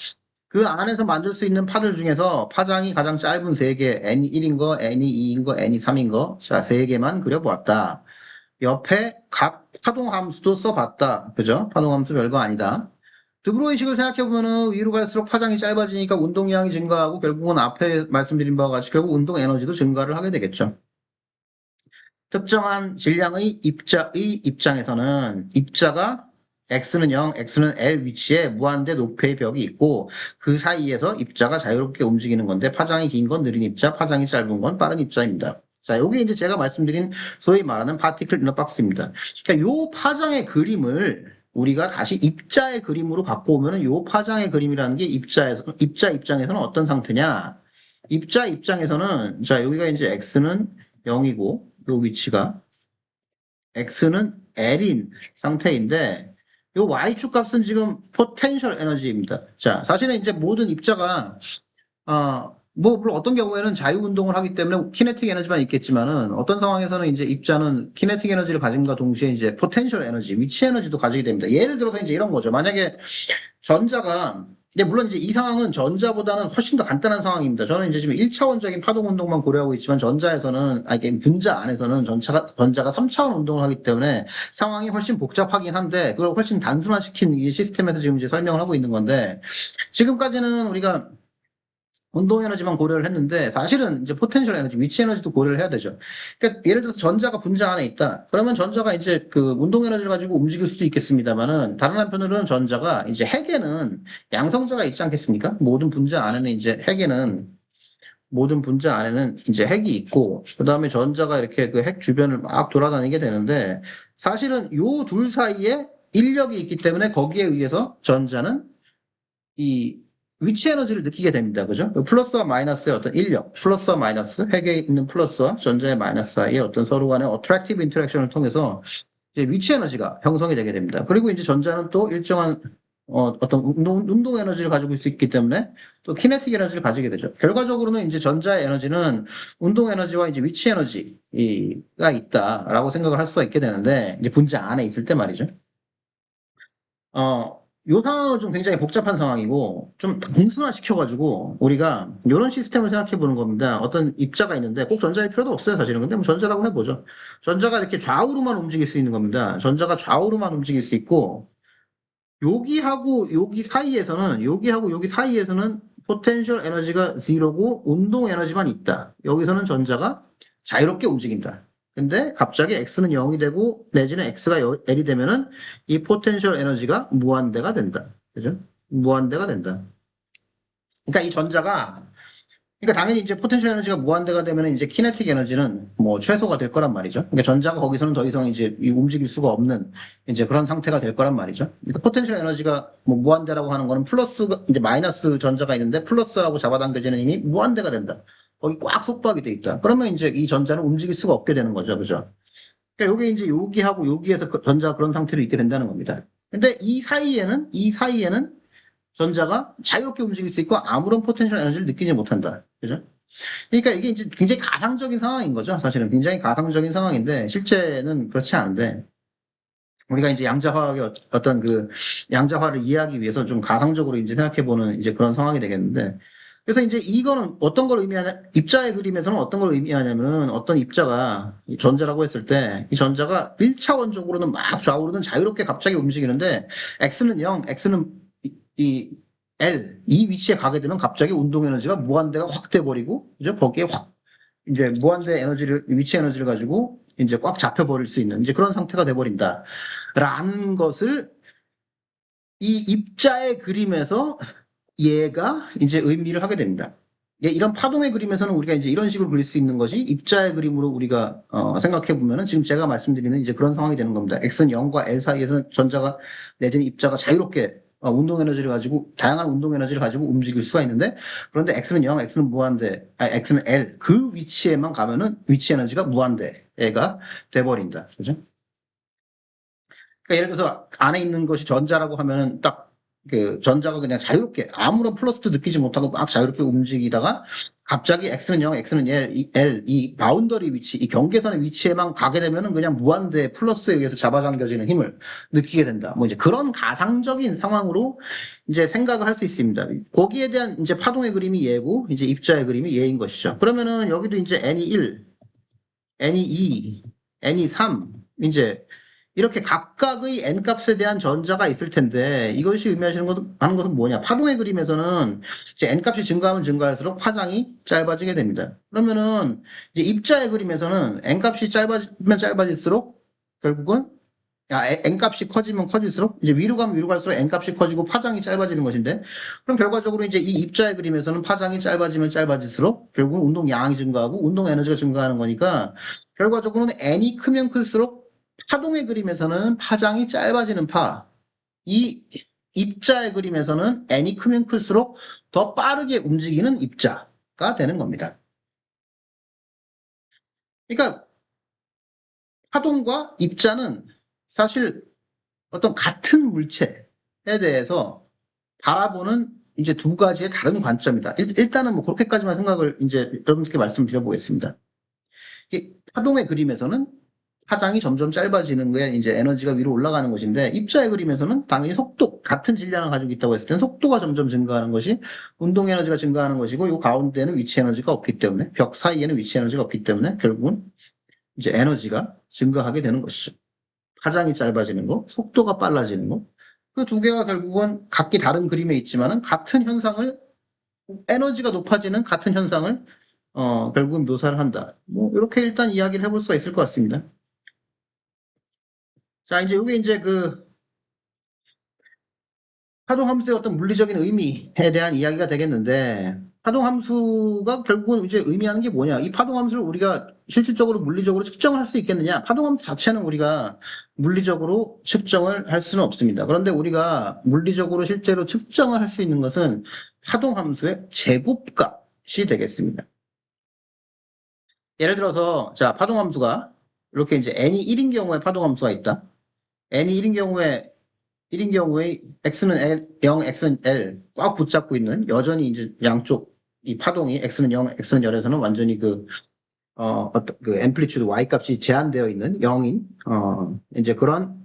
그 안에서 만들 수 있는 파들 중에서 파장이 가장 짧은 3개, N1인 거, N2인 거, N3인 거, 자, 3개만 그려보았다. 옆에 각 파동 함수도 써봤다. 그죠? 파동 함수 별거 아니다. 드브로이식을 생각해보면은 위로 갈수록 파장이 짧아지니까 운동량이 증가하고 결국은 앞에 말씀드린 바와 같이 결국 운동 에너지도 증가를 하게 되겠죠. 특정한 질량의 입자의 입장에서는 입자가 x는 0, x는 l 위치에 무한대 높이의 벽이 있고 그 사이에서 입자가 자유롭게 움직이는 건데 파장이 긴 건 느린 입자, 파장이 짧은 건 빠른 입자입니다. 자, 요게 이제 제가 말씀드린 소위 말하는 파티클 이너 박스입니다. 그러니까 요 파장의 그림을 우리가 다시 입자의 그림으로 갖고 오면은 요 파장의 그림이라는 게 입자 입장에서는 어떤 상태냐? 입자 입장에서는 자, 여기가 이제 x는 0이고 요 위치가 x는 l인 상태인데 요 y축 값은 지금 포텐셜 에너지입니다. 자, 사실은 이제 모든 입자가 뭐 물론 어떤 경우에는 자유 운동을 하기 때문에 키네틱 에너지만 있겠지만은 어떤 상황에서는 이제 입자는 키네틱 에너지를 가짐과 동시에 이제 포텐셜 에너지, 위치 에너지도 가지게 됩니다. 예를 들어서 이제 이런 거죠. 만약에 전자가 근데 물론 이제 이 상황은 전자보다는 훨씬 더 간단한 상황입니다. 저는 이제 지금 1차원적인 파동 운동만 고려하고 있지만 전자에서는 이게 분자 안에서는 전자가 3차원 운동을 하기 때문에 상황이 훨씬 복잡하긴 한데 그걸 훨씬 단순화시킨 이 시스템에서 지금 이제 설명을 하고 있는 건데 지금까지는 우리가 운동 에너지만 고려를 했는데 사실은 이제 포텐셜 에너지, 위치 에너지도 고려를 해야 되죠. 그러니까 예를 들어서 전자가 분자 안에 있다. 그러면 전자가 이제 그 운동 에너지를 가지고 움직일 수도 있겠습니다만은 다른 한편으로는 전자가 이제 핵에는 양성자가 있지 않겠습니까? 모든 분자 안에는 이제 핵이 있고 그다음에 전자가 이렇게 그 핵 주변을 막 돌아다니게 되는데 사실은 요 둘 사이에 인력이 있기 때문에 거기에 의해서 전자는 이 위치 에너지를 느끼게 됩니다. 그죠? 플러스와 마이너스의 어떤 인력, 플러스와 마이너스, 핵에 있는 플러스와 전자의 마이너스 사이의 어떤 서로 간의 어트랙티브 인터랙션을 통해서 이제 위치 에너지가 형성이 되게 됩니다. 그리고 이제 전자는 또 일정한 어떤 운동 에너지를 가지고 있기 때문에 또 키네틱 에너지를 가지게 되죠. 결과적으로는 이제 전자의 에너지는 운동 에너지와 이제 위치 에너지가 있다라고 생각을 할 수가 있게 되는데 이제 분자 안에 있을 때 말이죠. 요 상황은 좀 굉장히 복잡한 상황이고 좀 단순화 시켜가지고 우리가 이런 시스템을 생각해 보는 겁니다. 어떤 입자가 있는데 꼭 전자일 필요도 없어요, 사실은. 근데 뭐 전자라고 해보죠. 전자가 이렇게 좌우로만 움직일 수 있는 겁니다. 전자가 좌우로만 움직일 수 있고 여기하고 여기 사이에서는 포텐셜 에너지가 0고 운동 에너지만 있다. 여기서는 전자가 자유롭게 움직인다. 근데 갑자기 x는 0이 되고 내지는 x가 l이 되면은 이 포텐셜 에너지가 무한대가 된다. 그죠? 무한대가 된다. 그러니까 이 전자가 그러니까 당연히 이제 포텐셜 에너지가 무한대가 되면 이제 키네틱 에너지는 뭐 최소가 될 거란 말이죠. 그러니까 전자가 거기서는 더 이상 이제 움직일 수가 없는 이제 그런 상태가 될 거란 말이죠. 그러니까 포텐셜 에너지가 뭐 무한대라고 하는 거는 플러스 이제 마이너스 전자가 있는데 플러스하고 잡아당겨지는 힘이 무한대가 된다. 거기 꽉 속박이 돼 있다. 그러면 이제 이 전자는 움직일 수가 없게 되는 거죠. 그죠? 그러니까 요게 이제 여기하고 여기에서 전자가 그런 상태로 있게 된다는 겁니다. 근데 이 사이에는 전자가 자유롭게 움직일 수 있고 아무런 포텐셜 에너지를 느끼지 못한다. 그죠? 그러니까 이게 이제 굉장히 가상적인 상황인 거죠. 사실은 굉장히 가상적인 상황인데 실제는 그렇지 않은데 우리가 이제 양자화학의 어떤 그 양자화를 이해하기 위해서 좀 가상적으로 이제 생각해보는 이제 그런 상황이 되겠는데 그래서 이제 이거는 어떤 걸 의미하냐 입자의 그림에서는 어떤 걸 의미하냐면은 어떤 입자가 전자라고 했을 때 이 전자가 1차원적으로는 막 좌우로는 자유롭게 갑자기 움직이는데 x는 0, x는 이 L 이 위치에 가게 되면 갑자기 운동 에너지가 무한대가 확 돼버리고 이제 거기에 확 이제 무한대 에너지를 위치 에너지를 가지고 이제 꽉 잡혀버릴 수 있는 이제 그런 상태가 돼버린다라는 것을 이 입자의 그림에서 얘가 이제 의미를 하게 됩니다. 이런 파동의 그림에서는 우리가 이제 이런 식으로 그릴 수 있는 것이 입자의 그림으로 우리가 생각해 보면은 지금 제가 말씀드리는 이제 그런 상황이 되는 겁니다. x는 0과 l 사이에서는 전자가 내지는 입자가 자유롭게 운동 에너지를 가지고 다양한 운동 에너지를 가지고 움직일 수가 있는데 그런데 x는 0, x는 무한대, x는 l 그 위치에만 가면은 위치 에너지가 무한대가 돼버린다. 그죠? 그러니까 예를 들어서 안에 있는 것이 전자라고 하면은 딱 그 전자가 그냥 자유롭게 아무런 플러스도 느끼지 못하고 막 자유롭게 움직이다가 갑자기 x는 0, x는 L, 이 바운더리 위치, 이 경계선의 위치에만 가게 되면은 그냥 무한대 플러스에 의해서 잡아당겨지는 힘을 느끼게 된다. 뭐 이제 그런 가상적인 상황으로 이제 생각을 할 수 있습니다. 거기에 대한 이제 파동의 그림이 얘고 이제 입자의 그림이 얘인 것이죠. 그러면은 여기도 이제 n이 1, n이 2, n이 3, 이제 이렇게 각각의 n 값에 대한 전자가 있을 텐데 이것이 의미하시는 것은 하는 것은 뭐냐? 파동의 그림에서는 이제 n 값이 증가하면 증가할수록 파장이 짧아지게 됩니다. 그러면은 이제 입자의 그림에서는 n 값이 짧아지면 짧아질수록 결국은 n 값이 커지면 커질수록 이제 위로 가면 위로 갈수록 n 값이 커지고 파장이 짧아지는 것인데 그럼 결과적으로 이제 이 입자의 그림에서는 파장이 짧아지면 짧아질수록 결국은 운동 양이 증가하고 운동 에너지가 증가하는 거니까 결과적으로는 n이 크면 클수록 파동의 그림에서는 파장이 짧아지는 이 입자의 그림에서는 n이 크면 클수록 더 빠르게 움직이는 입자가 되는 겁니다. 그러니까 파동과 입자는 사실 어떤 같은 물체에 대해서 바라보는 이제 두 가지의 다른 관점이다. 일단은 뭐 그렇게까지만 생각을 이제 여러분들께 말씀드려보겠습니다. 파동의 그림에서는 파장이 점점 짧아지는 거에 이제 에너지가 위로 올라가는 것인데 입자의 그림에서는 당연히 속도, 같은 질량을 가지고 있다고 했을 때는 속도가 점점 증가하는 것이 운동 에너지가 증가하는 것이고 이 가운데는 위치 에너지가 없기 때문에 벽 사이에는 위치 에너지가 없기 때문에 결국은 이제 에너지가 증가하게 되는 것이죠. 파장이 짧아지는 거, 속도가 빨라지는 거. 그 두 개가 결국은 각기 다른 그림에 있지만은 같은 현상을 에너지가 높아지는 같은 현상을 결국은 묘사를 한다. 뭐 이렇게 일단 이야기를 해볼 수가 있을 것 같습니다. 자, 이제 이게 이제 그 파동함수의 어떤 물리적인 의미에 대한 이야기가 되겠는데 파동함수가 결국은 이제 의미하는 게 뭐냐? 이 파동함수를 우리가 실질적으로 물리적으로 측정을 할 수 있겠느냐? 파동함수 자체는 우리가 물리적으로 측정을 할 수는 없습니다. 그런데 우리가 물리적으로 실제로 측정을 할 수 있는 것은 파동함수의 제곱값이 되겠습니다. 예를 들어서 자 파동함수가 이렇게 이제 n이 1인 경우에 파동함수가 있다. n이 1인 경우에 x는 0, x는 L 꽉 붙잡고 있는 여전히 이제 양쪽 이 파동이 x는 0, x는 0에서는 완전히 어떤 그 앰플리튜드 y 값이 제한되어 있는 0인 이제 그런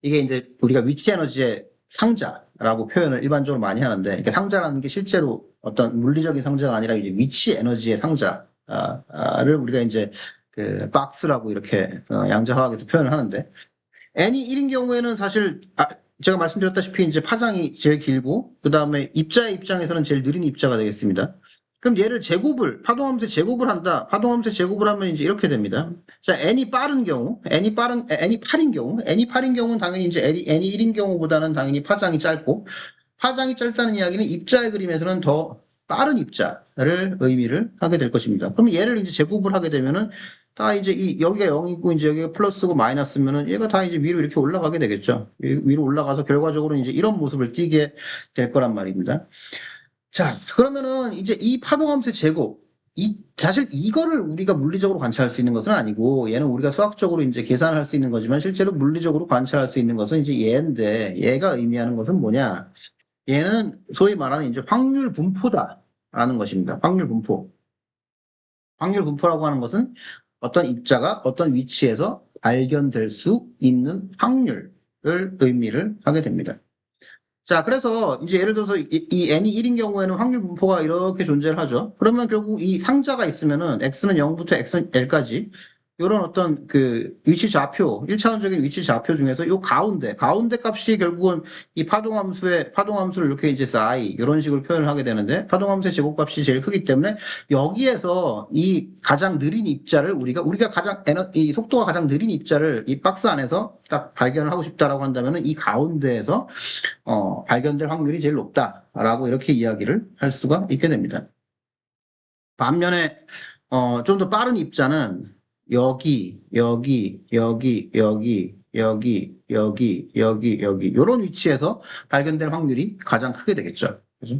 이게 이제 우리가 위치 에너지의 상자라고 표현을 일반적으로 많이 하는데 이게 상자라는 게 실제로 어떤 물리적인 상자가 아니라 이제 위치 에너지의 상자를 우리가 이제 그 박스라고 이렇게 양자화학에서 표현을 하는데 n이 1인 경우에는 사실 제가 말씀드렸다시피 이제 파장이 제일 길고 그 다음에 입자의 입장에서는 제일 느린 입자가 되겠습니다. 그럼 얘를 파동함수의 제곱을 한다. 파동함수의 제곱을 하면 이제 이렇게 됩니다. 자, n이 빠른 경우, n이 8인 경우는 당연히 이제 n이 1인 경우보다는 당연히 파장이 짧고 파장이 짧다는 이야기는 입자의 그림에서는 더 빠른 입자를 의미를 하게 될 것입니다. 그럼 얘를 이제 제곱을 하게 되면은 다 이제 여기가 0이고 이제 여기가 플러스고 마이너스면은 얘가 다 이제 위로 이렇게 올라가게 되겠죠. 위로 올라가서 결과적으로 이제 이런 모습을 띠게 될 거란 말입니다. 자, 그러면은 이제 이 파동함수의 제곱, 사실 이거를 우리가 물리적으로 관찰할 수 있는 것은 아니고 얘는 우리가 수학적으로 이제 계산할 수 있는 거지만 실제로 물리적으로 관찰할 수 있는 것은 이제 얘인데 얘가 의미하는 것은 뭐냐? 얘는 소위 말하는 이제 확률 분포다라는 것입니다. 확률 분포. 확률 분포라고 하는 것은 어떤 입자가 어떤 위치에서 발견될 수 있는 확률을 의미를 하게 됩니다. 자, 그래서 이제 예를 들어서 이 n이 1인 경우에는 확률 분포가 이렇게 존재를 하죠. 그러면 결국 이 상자가 있으면은 x는 0부터 x는 l까지 이런 어떤 그 위치 좌표, 1차원적인 위치 좌표 중에서 요 가운데 값이 결국은 이 파동함수를 이렇게 이제 i 이런 식으로 표현을 하게 되는데 파동함수의 제곱값이 제일 크기 때문에 여기에서 이 가장 느린 입자를 우리가 이 속도가 가장 느린 입자를 이 박스 안에서 딱 발견을 하고 싶다라고 한다면은 이 가운데에서 발견될 확률이 제일 높다라고 이렇게 이야기를 할 수가 있게 됩니다. 반면에 좀 더 빠른 입자는 여기 이런 위치에서 발견될 확률이 가장 크게 되겠죠. 그죠?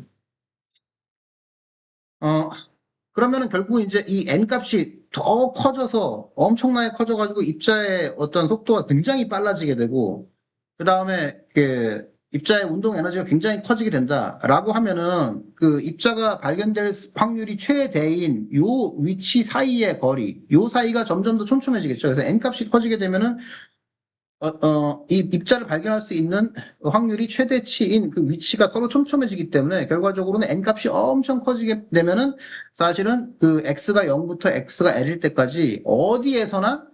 그러면은 결국 이제 이 n 값이 더 커져서 엄청나게 커져가지고 입자의 어떤 속도가 굉장히 빨라지게 되고 그 다음에 입자의 운동 에너지가 굉장히 커지게 된다라고 하면은 그 입자가 발견될 확률이 최대인 요 위치 사이의 거리, 요 사이가 점점 더 촘촘해지겠죠. 그래서 n 값이 커지게 되면은 이 입자를 발견할 수 있는 확률이 최대치인 그 위치가 서로 촘촘해지기 때문에 결과적으로는 n 값이 엄청 커지게 되면은 사실은 그 x가 0부터 x가 l일 때까지 어디에서나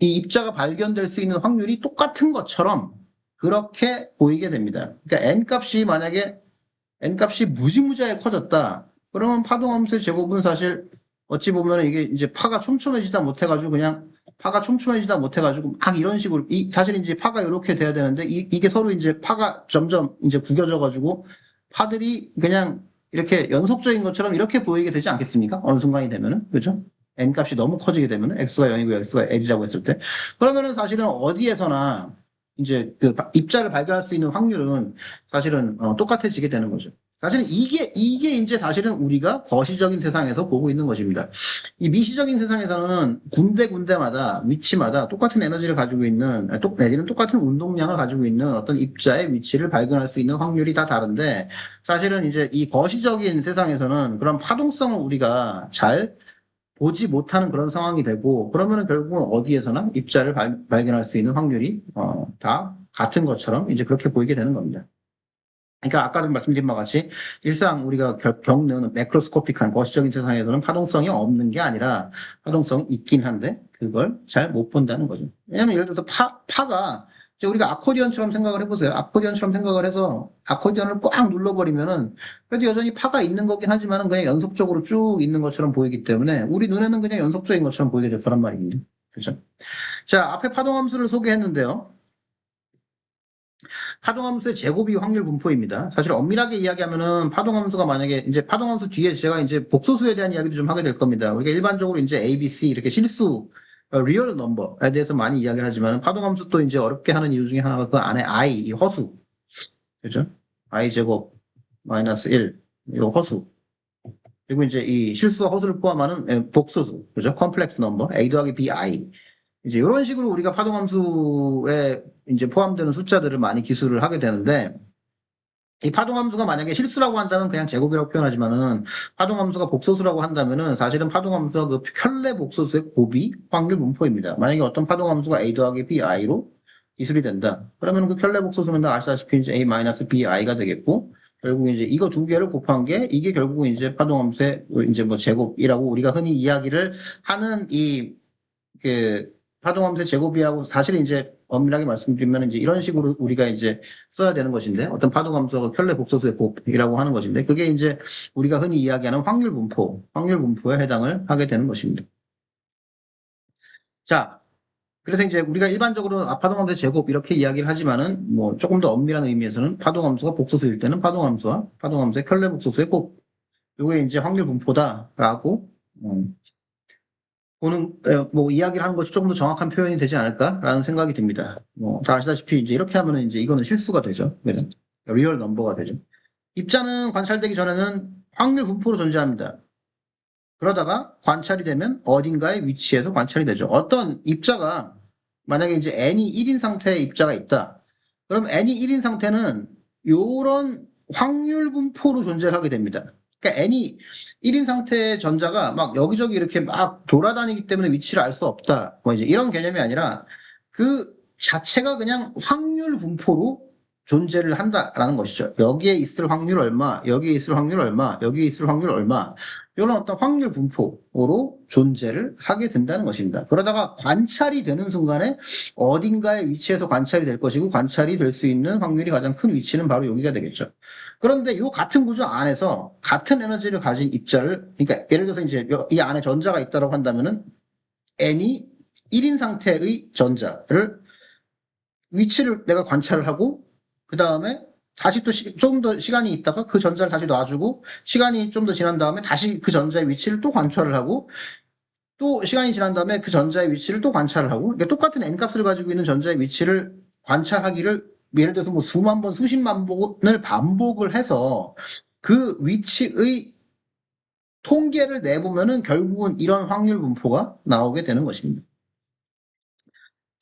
이 입자가 발견될 수 있는 확률이 똑같은 것처럼 그렇게 보이게 됩니다. 그러니까 만약에 n 값이 무지무지하게 커졌다. 그러면 파동함수의 제곱은 사실 어찌 보면 이게 이제 파가 촘촘해지다 못해가지고 그냥 파가 촘촘해지다 못해가지고 막 이런 식으로 사실 이제 파가 이렇게 돼야 되는데 이게 서로 이제 파가 점점 이제 구겨져가지고 파들이 그냥 이렇게 연속적인 것처럼 이렇게 보이게 되지 않겠습니까? 어느 순간이 되면은 그죠? n 값이 너무 커지게 되면은 x가 0이고 x가 l이라고 했을 때 그러면은 사실은 어디에서나 이제 그 입자를 발견할 수 있는 확률은 사실은 똑같아지게 되는 거죠. 사실은 이게 이제 사실은 우리가 거시적인 세상에서 보고 있는 것입니다. 이 미시적인 세상에서는 군데군데마다 위치마다 똑같은 에너지를 가지고 있는 내지는 똑같은 운동량을 가지고 있는 어떤 입자의 위치를 발견할 수 있는 확률이 다 다른데 사실은 이제 이 거시적인 세상에서는 그런 파동성을 우리가 잘 보지 못하는 그런 상황이 되고 그러면은 결국은 어디에서나 입자를 발견할 수 있는 확률이 다 같은 것처럼 이제 그렇게 보이게 되는 겁니다. 그러니까 아까도 말씀드린 바와 같이 일상 우리가 겪는 매크로스코픽한 거시적인 세상에서는 파동성이 없는 게 아니라 파동성이 있긴 한데 그걸 잘 못 본다는 거죠. 왜냐하면 예를 들어서 파가 이제 우리가 아코디언처럼 생각을 해보세요. 아코디언처럼 생각을 해서 아코디언을 꽉 눌러버리면은 그래도 여전히 파가 있는 거긴 하지만은 그냥 연속적으로 쭉 있는 것처럼 보이기 때문에 우리 눈에는 그냥 연속적인 것처럼 보이게 될 거란 말입니다. 그렇죠? 자, 앞에 파동함수를 소개했는데요. 파동함수의 제곱이 확률 분포입니다. 사실 엄밀하게 이야기하면은 파동함수가 만약에 이제 파동함수 뒤에 제가 이제 복소수에 대한 이야기도 좀 하게 될 겁니다. 우리가 일반적으로 이제 A, B, C 이렇게 실수 리얼 넘버에 대해서 많이 이야기를 하지만 파동함수 또 이제 어렵게 하는 이유 중에 하나가 그 안에 I, 이 허수. 그죠? I 제곱 마이너스 1, 이 허수. 그리고 이제 이 실수와 허수를 포함하는 복소수. 그죠? 컴플렉스 넘버. A 더하기 BI. 이제 이런 식으로 우리가 파동함수에 이제 포함되는 숫자들을 많이 기술을 하게 되는데 이 파동함수가 만약에 실수라고 한다면 그냥 제곱이라고 표현하지만은 파동함수가 복소수라고 한다면은 사실은 파동함수가 그 편례 복소수의 곱이 확률 분포입니다. 만약에 어떤 파동함수가 a 더하기 bi로 기술이 된다. 그러면 그 편례 복소수는 다 아시다시피 이제 a 마이너스 bi가 되겠고 결국 이제 이거 두 개를 곱한 게 이게 결국은 이제 파동함수의 이제 뭐 제곱이라고 우리가 흔히 이야기를 하는 그 파동함수의 제곱이라고 사실 이제 엄밀하게 말씀드리면 이제 이런 식으로 우리가 이제 써야 되는 것인데 어떤 파동함수가 편례 복소수의 곱이라고 하는 것인데 그게 이제 우리가 흔히 이야기하는 확률 분포에 해당을 하게 되는 것입니다. 자, 그래서 이제 우리가 일반적으로 파동함수의 제곱 이렇게 이야기를 하지만은 뭐 조금 더 엄밀한 의미에서는 파동함수가 복소수일 때는 파동함수와 파동함수의 편례 복소수의 곱 이게 이제 확률 분포다라고 뭐 이야기를 하는 것이 조금 더 정확한 표현이 되지 않을까라는 생각이 듭니다. 다 아시다시피 이제 이렇게 하면은 이제 이거는 실수가 되죠. 그죠? 리얼 넘버가 되죠. 입자는 관찰되기 전에는 확률 분포로 존재합니다. 그러다가 관찰이 되면 어딘가의 위치에서 관찰이 되죠. 어떤 입자가 만약에 이제 n이 1인 상태의 입자가 있다. 그럼 n이 1인 상태는 요런 확률 분포로 존재하게 됩니다. 그러니까 n이 1인 상태의 전자가 막 여기저기 이렇게 막 돌아다니기 때문에 위치를 알 수 없다. 뭐 이제 이런 개념이 아니라 그 자체가 그냥 확률 분포로 존재를 한다라는 것이죠. 여기에 있을 확률 얼마, 여기에 있을 확률 얼마, 여기에 있을 확률 얼마. 이런 어떤 확률 분포로 존재를 하게 된다는 것입니다. 그러다가 관찰이 되는 순간에 어딘가의 위치에서 관찰이 될 것이고 관찰이 될 수 있는 확률이 가장 큰 위치는 바로 여기가 되겠죠. 그런데 이 같은 구조 안에서 같은 에너지를 가진 입자를 그러니까 예를 들어서 이제 이 안에 전자가 있다고 한다면은 n이 1인 상태의 전자를 위치를 내가 관찰을 하고 그 다음에 다시 또 조금 더 시간이 있다가 그 전자를 다시 놔주고 시간이 좀 더 지난 다음에 다시 그 전자의 위치를 또 관찰을 하고 또 시간이 지난 다음에 그 전자의 위치를 또 관찰을 하고 그러니까 똑같은 n값을 가지고 있는 전자의 위치를 관찰하기를 예를 들어서 뭐 수만 번, 수십만 번을 반복을 해서 그 위치의 통계를 내보면은 결국은 이런 확률 분포가 나오게 되는 것입니다.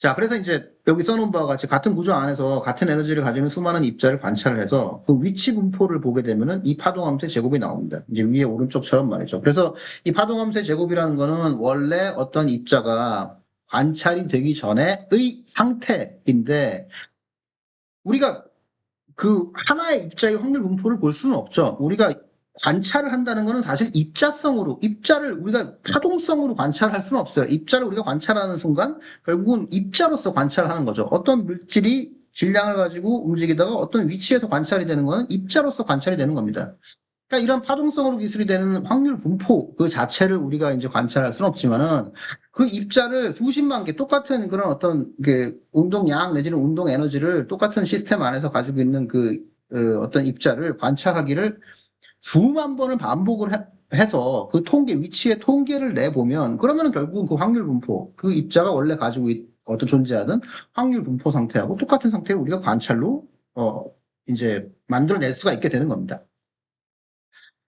자, 그래서 이제 여기 써놓은 바와 같이 같은 구조 안에서 같은 에너지를 가지는 수많은 입자를 관찰을 해서 그 위치 분포를 보게 되면은 이 파동함수의 제곱이 나옵니다. 이제 위에 오른쪽처럼 말이죠. 그래서 이 파동함수의 제곱이라는 거는 원래 어떤 입자가 관찰이 되기 전에의 상태인데 우리가 그 하나의 입자의 확률 분포를 볼 수는 없죠. 우리가 관찰을 한다는 것은 사실 입자를 우리가 파동성으로 관찰할 수는 없어요. 입자를 우리가 관찰하는 순간 결국은 입자로서 관찰하는 거죠. 어떤 물질이 질량을 가지고 움직이다가 어떤 위치에서 관찰이 되는 것은 입자로서 관찰이 되는 겁니다. 그러니까 이런 파동성으로 기술이 되는 확률 분포 그 자체를 우리가 이제 관찰할 수는 없지만은 그 입자를 수십만 개 똑같은 그런 어떤 그 운동량 내지는 운동 에너지를 똑같은 시스템 안에서 가지고 있는 그 어떤 입자를 관찰하기를 수만 번을 반복을 해서 그 위치의 통계를 내보면 그러면 결국은 그 확률 분포, 그 입자가 원래 가지고 어떤 존재하던 확률 분포 상태하고 똑같은 상태를 우리가 관찰로 이제 만들어낼 수가 있게 되는 겁니다.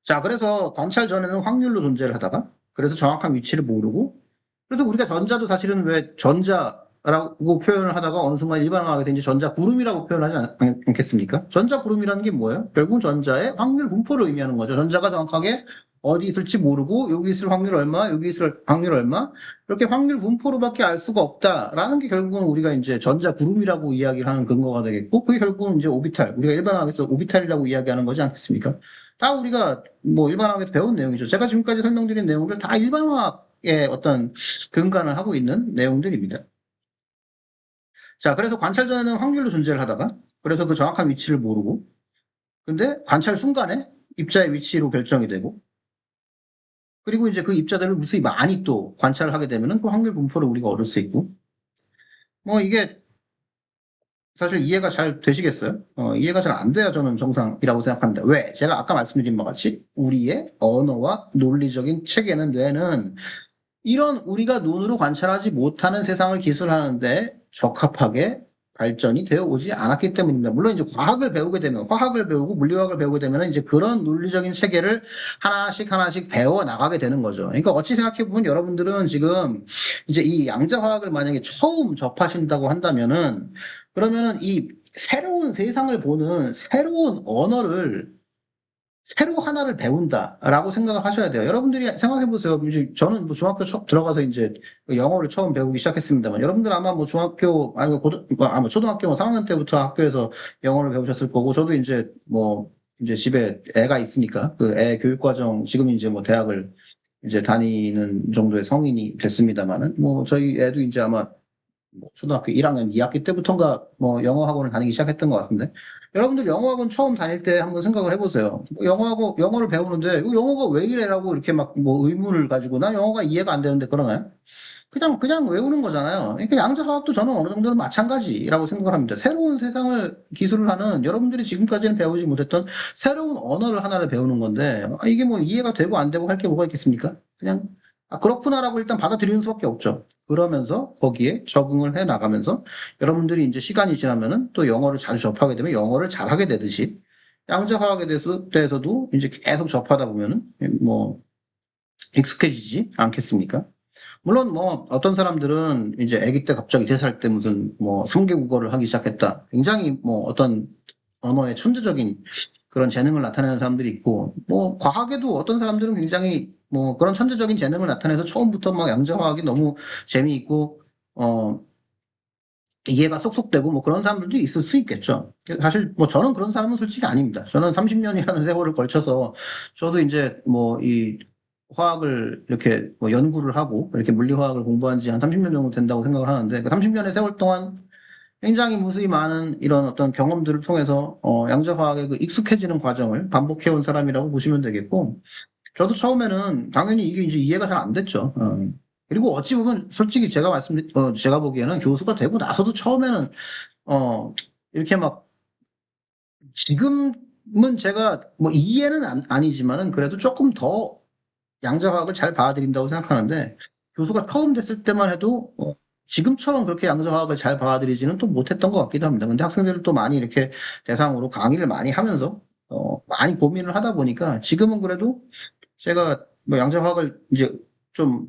자, 그래서 관찰 전에는 확률로 존재를 하다가 그래서 정확한 위치를 모르고 그래서 우리가 전자도 사실은 왜 전자라고 표현을 하다가 어느 순간 일반화하게 된 이제 전자구름이라고 표현하지 않겠습니까? 전자구름이라는 게 뭐예요? 결국 전자의 확률 분포를 의미하는 거죠. 전자가 정확하게 어디 있을지 모르고 여기 있을 확률 얼마, 여기 있을 확률 얼마 이렇게 확률 분포로밖에 알 수가 없다라는 게 결국은 우리가 이제 전자구름이라고 이야기를 하는 근거가 되겠고 그게 결국은 이제 오비탈 우리가 일반화해서 오비탈이라고 이야기하는 거지 않겠습니까? 다 우리가 뭐 일반화학에서 배운 내용이죠. 제가 지금까지 설명드린 내용들 다 일반화학의 어떤 근간을 하고 있는 내용들입니다. 자, 그래서 관찰 전에는 확률로 존재를 하다가 그래서 그 정확한 위치를 모르고 근데 관찰 순간에 입자의 위치로 결정이 되고 그리고 이제 그 입자들을 무수히 많이 또 관찰을 하게 되면은 그 확률 분포를 우리가 얻을 수 있고 뭐 이게 사실 이해가 잘 되시겠어요? 이해가 잘 안 돼야 저는 정상이라고 생각합니다. 왜? 제가 아까 말씀드린 바와 같이 우리의 언어와 논리적인 체계는 뇌는 이런 우리가 눈으로 관찰하지 못하는 세상을 기술하는데 적합하게 발전이 되어 오지 않았기 때문입니다. 물론 이제 과학을 배우게 되면, 화학을 배우고 물리학을 배우게 되면 이제 그런 논리적인 체계를 하나씩 배워 나가게 되는 거죠. 그러니까 어찌 생각해 보면 여러분들은 지금 이제 이 양자화학을 만약에 처음 접하신다고 한다면은 그러면은 이 새로운 세상을 보는 새로운 언어를 새로 하나를 배운다라고 생각을 하셔야 돼요. 여러분들이 생각해 보세요. 이제 저는 뭐 중학교 들어가서 이제 영어를 처음 배우기 시작했습니다만 여러분들 아마 뭐 중학교 아니면 아마 초등학교 뭐 3학년 때부터 학교에서 영어를 배우셨을 거고 저도 이제 뭐 이제 집에 애가 있으니까 그 애 교육 과정 지금 이제 뭐 대학을 이제 다니는 정도의 성인이 됐습니다만은 뭐 저희 애도 이제 아마 뭐 초등학교 1학년 2학기 때부터인가 뭐 영어 학원을 다니기 시작했던 것 같은데 여러분들 영어 학원 처음 다닐 때 한번 생각을 해보세요. 영어를 배우는데 이거 영어가 왜 이래라고 이렇게 막 뭐 의문을 가지고 나 영어가 이해가 안 되는데 그러나요? 그냥 외우는 거잖아요. 그러니까 양자화학도 저는 어느 정도는 마찬가지라고 생각을 합니다. 새로운 세상을 기술을 하는 여러분들이 지금까지는 배우지 못했던 새로운 언어를 하나를 배우는 건데 이게 뭐 이해가 되고 안 되고 할 게 뭐가 있겠습니까? 그냥 그렇구나라고 일단 받아들이는 수밖에 없죠. 그러면서 거기에 적응을 해 나가면서 여러분들이 이제 시간이 지나면은 또 영어를 자주 접하게 되면 영어를 잘하게 되듯이 양자화학에 대해서도 이제 계속 접하다 보면은 뭐 익숙해지지 않겠습니까? 물론 뭐 어떤 사람들은 이제 아기 때 갑자기 3살 때 무슨 뭐 3개 국어를 하기 시작했다. 굉장히 뭐 어떤 언어의 천재적인 그런 재능을 나타내는 사람들이 있고 뭐 과학에도 어떤 사람들은 굉장히 뭐 그런 천재적인 재능을 나타내서 처음부터 막 양자화학이 너무 재미있고 이해가 쏙쏙 되고 뭐 그런 사람들도 있을 수 있겠죠. 사실 뭐 저는 그런 사람은 솔직히 아닙니다. 저는 30년이라는 세월을 걸쳐서 저도 이제 뭐 이 화학을 이렇게 뭐 연구를 하고 이렇게 물리화학을 공부한 지 한 30년 정도 된다고 생각을 하는데 그 30년의 세월 동안 굉장히 무수히 많은 이런 어떤 경험들을 통해서 양자화학에 그 익숙해지는 과정을 반복해온 사람이라고 보시면 되겠고 저도 처음에는 당연히 이게 이제 이해가 잘 안 됐죠. 그리고 어찌 보면 솔직히 제가 보기에는 교수가 되고 나서도 처음에는 이렇게 막 지금은 제가 뭐 이해는 아니지만은 그래도 조금 더 양자화학을 잘 받아들인다고 생각하는데 교수가 처음 됐을 때만 해도 지금처럼 그렇게 양자화학을 잘 받아들이지는 또 못했던 것 같기도 합니다. 근데 학생들을 또 많이 이렇게 대상으로 강의를 많이 하면서 많이 고민을 하다 보니까 지금은 그래도 제가 뭐 양자화학을 이제 좀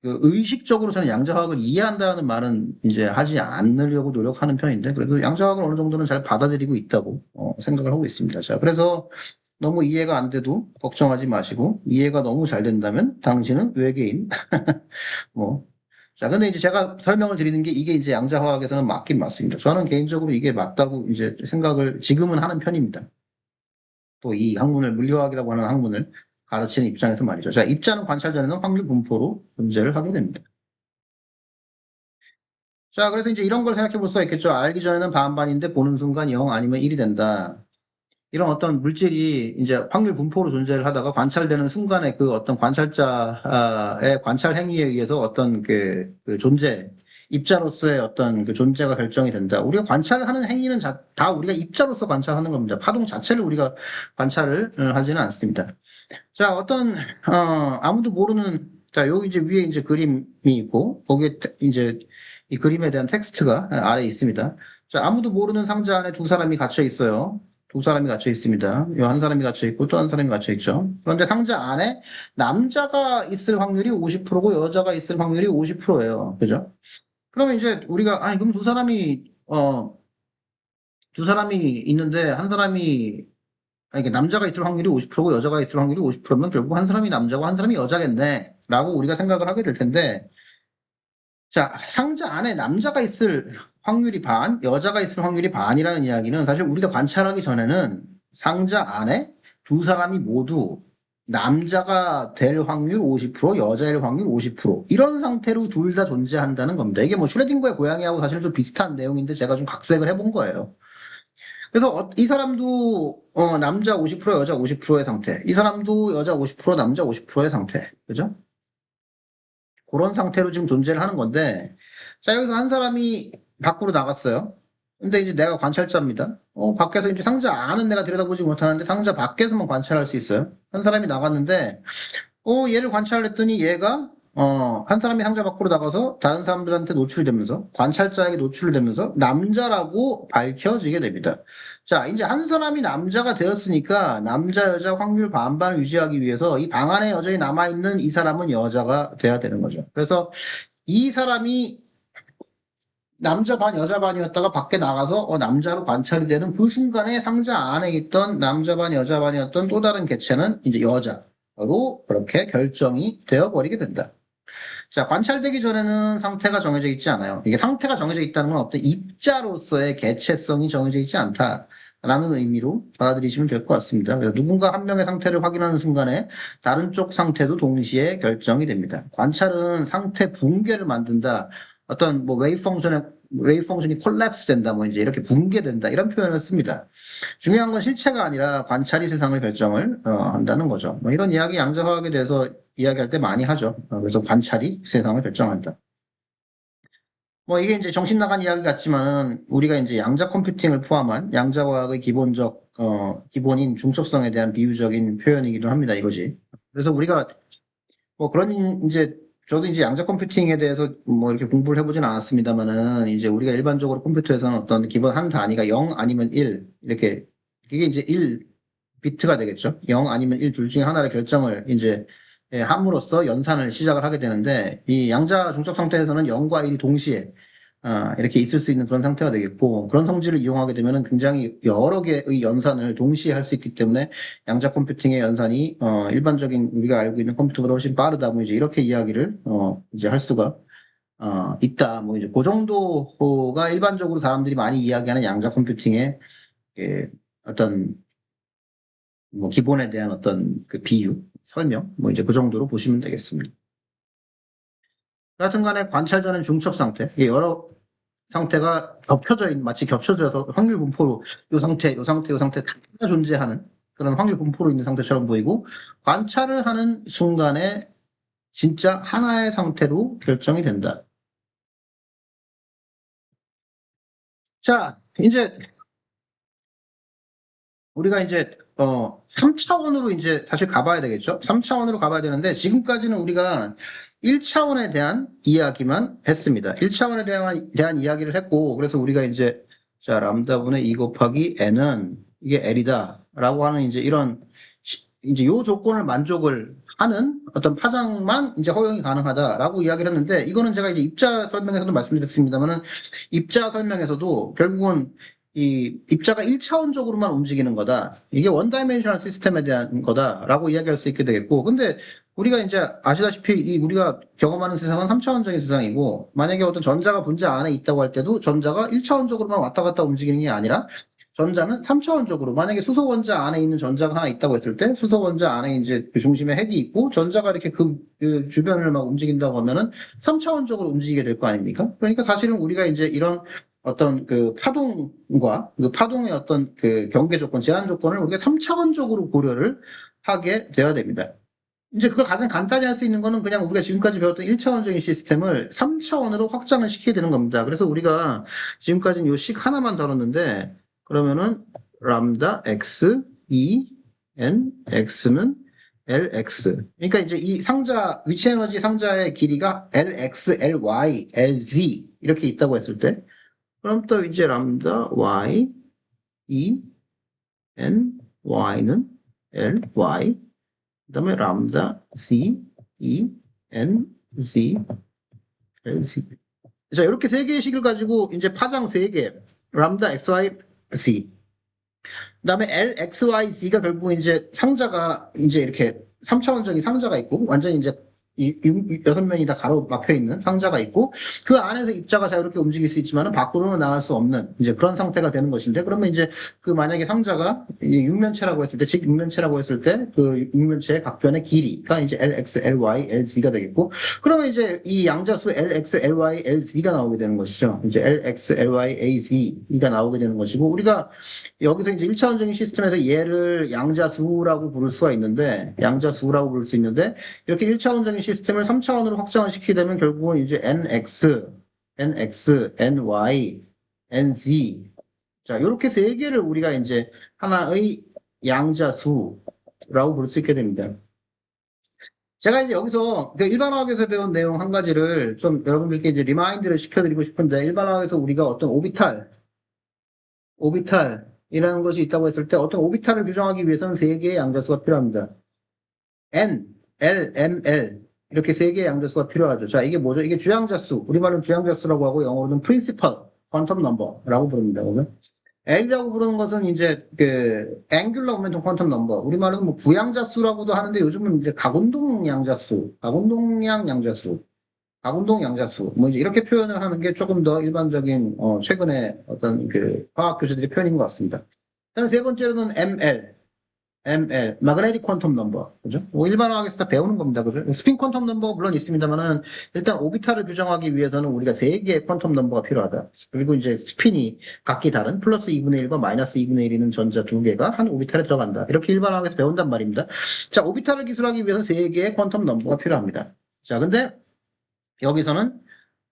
그 의식적으로 저는 양자화학을 이해한다는 말은 이제 하지 않으려고 노력하는 편인데, 그래도 양자화학을 어느 정도는 잘 받아들이고 있다고 생각을 하고 있습니다. 자, 그래서 너무 이해가 안 돼도 걱정하지 마시고, 이해가 너무 잘 된다면 당신은 외계인. 뭐. 자, 근데 이제 제가 설명을 드리는 게 이게 이제 양자화학에서는 맞긴 맞습니다. 저는 개인적으로 이게 맞다고 이제 생각을 지금은 하는 편입니다. 또 이 학문을 물리화학이라고 하는 학문을 가르치는 입장에서 말이죠. 자, 입자는 관찰 전에는 확률 분포로 존재를 하게 됩니다. 자, 그래서 이제 이런 걸 생각해 볼 수가 있겠죠. 알기 전에는 반반인데 보는 순간 0 아니면 1이 된다. 이런 어떤 물질이 이제 확률 분포로 존재를 하다가 관찰되는 순간에 그 어떤 관찰자의 관찰 행위에 의해서 어떤 그 존재, 입자로서의 어떤 그 존재가 결정이 된다. 우리가 관찰하는 행위는 다 우리가 입자로서 관찰하는 겁니다. 파동 자체를 우리가 관찰을 하지는 않습니다. 자, 아무도 모르는, 자, 여기 이제 위에 이제 그림이 있고, 거기에 이제 이 그림에 대한 텍스트가 아래에 있습니다. 자, 아무도 모르는 상자 안에 두 사람이 갇혀 있어요. 두 사람이 갇혀 있습니다. 한 사람이 갇혀 있고 또 한 사람이 갇혀 있죠. 그런데 상자 안에 남자가 있을 확률이 50%고 여자가 있을 확률이 50%예요. 그죠? 그러면 이제 우리가, 그럼 두 사람이 있는데 한 사람이 이게 남자가 있을 확률이 50%고 여자가 있을 확률이 50%면 결국 한 사람이 남자고 한 사람이 여자겠네. 라고 우리가 생각을 하게 될 텐데, 자, 상자 안에 남자가 있을 확률이 반, 여자가 있을 확률이 반이라는 이야기는 사실 우리가 관찰하기 전에는 상자 안에 두 사람이 모두 남자가 될 확률 50%, 여자일 확률 50% 이런 상태로 둘 다 존재한다는 겁니다. 이게 뭐 슈레딩거의 고양이하고 사실 좀 비슷한 내용인데 제가 좀 각색을 해본 거예요. 그래서 이 사람도 남자 50% 여자 50%의 상태. 이 사람도 여자 50% 남자 50%의 상태. 그죠? 그런 상태로 지금 존재를 하는 건데 자 여기서 한 사람이 밖으로 나갔어요. 근데 이제 내가 관찰자입니다. 밖에서 이제 상자 안은 내가 들여다보지 못하는데 상자 밖에서만 관찰할 수 있어요. 한 사람이 나갔는데 얘를 관찰했더니 얘가 한 사람이 상자 밖으로 나가서 다른 사람들한테 노출이 되면서 관찰자에게 노출이 되면서 남자라고 밝혀지게 됩니다. 자, 이제 한 사람이 남자가 되었으니까 남자 여자 확률 반반을 유지하기 위해서 이 방 안에 여전히 남아있는 이 사람은 여자가 돼야 되는 거죠. 그래서 이 사람이 남자 반 여자 반이었다가 밖에 나가서 남자로 관찰이 되는 그 순간에 상자 안에 있던 남자 반 여자 반이었던 또 다른 개체는 이제 여자로 그렇게 결정이 되어버리게 된다. 자, 관찰되기 전에는 상태가 정해져 있지 않아요. 이게 상태가 정해져 있다는 건 어떤 입자로서의 개체성이 정해져 있지 않다라는 의미로 받아들이시면 될 것 같습니다. 그래서 누군가 한 명의 상태를 확인하는 순간에 다른 쪽 상태도 동시에 결정이 됩니다. 관찰은 상태 붕괴를 만든다. 어떤 뭐 웨이브 펑션이 콜랩스 된다, 뭐 이제 이렇게 붕괴된다 이런 표현을 씁니다. 중요한 건 실체가 아니라 관찰이 세상을 결정을 한다는 거죠. 뭐 이런 이야기 양자화학에 대해서 이야기할 때 많이 하죠. 그래서 관찰이 세상을 결정한다. 뭐 이게 이제 정신 나간 이야기 같지만은 우리가 이제 양자 컴퓨팅을 포함한 양자과학의 기본인 중첩성에 대한 비유적인 표현이기도 합니다. 이거지. 그래서 우리가 뭐 그런 이제 저도 이제 양자 컴퓨팅에 대해서 뭐 이렇게 공부를 해보진 않았습니다만은 이제 우리가 일반적으로 컴퓨터에서는 어떤 기본 한 단위가 0 아니면 1 이렇게 이게 이제 1 비트가 되겠죠. 0 아니면 1 둘 중에 하나를 결정을 이제 함으로써 연산을 시작을 하게 되는데 이 양자 중첩 상태에서는 0과 1이 동시에 이렇게 있을 수 있는 그런 상태가 되겠고 그런 성질을 이용하게 되면 굉장히 여러 개의 연산을 동시에 할 수 있기 때문에 양자 컴퓨팅의 연산이 일반적인 우리가 알고 있는 컴퓨터보다 훨씬 빠르다 뭐 이제 이렇게 이야기를 이제 할 수가 있다 뭐 이제 그 정도가 일반적으로 사람들이 많이 이야기하는 양자 컴퓨팅의 어떤 뭐 기본에 대한 어떤 그 비유 설명 뭐 이제 그 정도로 보시면 되겠습니다. 여하튼 간에 관찰자는 중첩 상태 여러 상태가 마치 겹쳐져서 확률 분포로 요 상태 다 존재하는 그런 확률 분포로 있는 상태처럼 보이고 관찰을 하는 순간에 진짜 하나의 상태로 결정이 된다. 자, 이제 우리가 이제 3차원으로 이제 사실 가봐야 되겠죠. 3차원으로 가봐야 되는데 지금까지는 우리가 1차원에 대한 이야기만 했습니다. 1차원에 대한 이야기를 했고 그래서 우리가 이제 자 람다분의 2 곱하기 n은 이게 L이다 라고 하는 이제 이런 이제 요 조건을 만족을 하는 어떤 파장만 이제 허용이 가능하다라고 이야기를 했는데, 이거는 제가 이제 입자 설명에서도 말씀드렸습니다만은, 입자 설명에서도 결국은 이 입자가 1차원적으로만 움직이는 거다. 이게 원다이멘셔널 시스템에 대한 거다라고 이야기할 수 있게 되겠고, 근데 우리가 이제 아시다시피 우리가 경험하는 세상은 3차원적인 세상이고, 만약에 어떤 전자가 분자 안에 있다고 할 때도 전자가 1차원적으로만 왔다 갔다 움직이는 게 아니라 전자는 3차원적으로, 만약에 수소 원자 안에 있는 전자가 하나 있다고 했을 때 수소 원자 안에 이제 그 중심에 핵이 있고 전자가 이렇게 그 주변을 막 움직인다고 하면은 3차원적으로 움직이게 될 거 아닙니까? 그러니까 사실은 우리가 이제 이런 어떤 그 파동과 그 파동의 어떤 그 경계 조건, 제한 조건을 우리가 3차원적으로 고려를 하게 되어야 됩니다. 이제 그걸 가장 간단히 할 수 있는 거는 그냥 우리가 지금까지 배웠던 1차원적인 시스템을 3차원으로 확장을 시켜야 되는 겁니다. 그래서 우리가 지금까지는 요 식 하나만 다뤘는데, 그러면은 람다 x 2 n x는 lx. 그러니까 이제 이 상자, 위치 에너지 상자의 길이가 lx, ly, lz 이렇게 있다고 했을 때, 그럼 또 이제 람다 y 2 n y는 ly, 그다음에 람다 c 2 n z lz. 자, 이렇게 세 개의 식을 가지고 이제 파장 세 개, 람다 xy c, 그다음에 lxyz가 결국 이제 상자가 이제 이렇게 3차원적인 상자가 있고, 완전히 이제 여섯 면이 다 가로 막혀 있는 상자가 있고, 그 안에서 입자가 자유롭게 움직일 수 있지만은 밖으로는 나갈 수 없는 이제 그런 상태가 되는 것인데, 그러면 이제 그 만약에 상자가 육면체라고 했을 때, 즉 육면체라고 했을 때 그 육면체의 각변의 길이가 이제 lx, ly, lz가 되겠고, 그러면 이제 이 양자수 lx, ly, lz가 나오게 되는 것이죠. 이제 lx, ly, az가 나오게 되는 것이고, 우리가 여기서 이제 1차원적인 시스템에서 얘를 양자수라고 부를 수가 있는데, 양자수라고 부를 수 있는데, 이렇게 1차원적인 시스템을 3차원으로 확장을 시키게 되면 결국은 이제 nx, ny, nz. 자, 이렇게 세 개를 우리가 이제 하나의 양자수라고 부를 수 있게 됩니다. 제가 이제 여기서 그 일반화학에서 배운 내용 한 가지를 좀 여러분들께 이제 리마인드를 시켜드리고 싶은데, 일반화학에서 우리가 어떤 오비탈이라는 것이 있다고 했을 때 어떤 오비탈을 규정하기 위해서는 세 개의 양자수가 필요합니다. N, L, M, L 이렇게 세 개의 양자수가 필요하죠. 자, 이게 뭐죠? 이게 주양자수, 우리말은 주양자수라고 하고 영어로는 principal quantum number라고 부릅니다. 그러면 L이라고 부르는 것은 이제 그 angular momentum quantum number, 우리말은 뭐 부양자수라고도 하는데 요즘은 이제 각운동 양자수, 각운동량 양자수, 각운동 양자수, 뭐 이제 이렇게 표현을 하는 게 조금 더 일반적인 최근에 어떤 그 화학 교수들의 표현인 것 같습니다. 그다음에 세 번째로는 ML, magnetic quantum number, 그죠? 뭐 일반화학에서 다 배우는 겁니다, 그죠? 스핀 퀀텀 넘버가 물론 있습니다만은 일단 오비탈을 규정하기 위해서는 우리가 세 개의 퀀텀 넘버가 필요하다. 그리고 이제 스핀이 각기 다른 플러스 2분의 1과 마이너스 2분의 1이 있는 전자 두 개가 한 오비탈에 들어간다. 이렇게 일반화학에서 배운단 말입니다. 자, 오비탈을 기술하기 위해서 세 개의 퀀텀 넘버가 필요합니다. 자, 근데 여기서는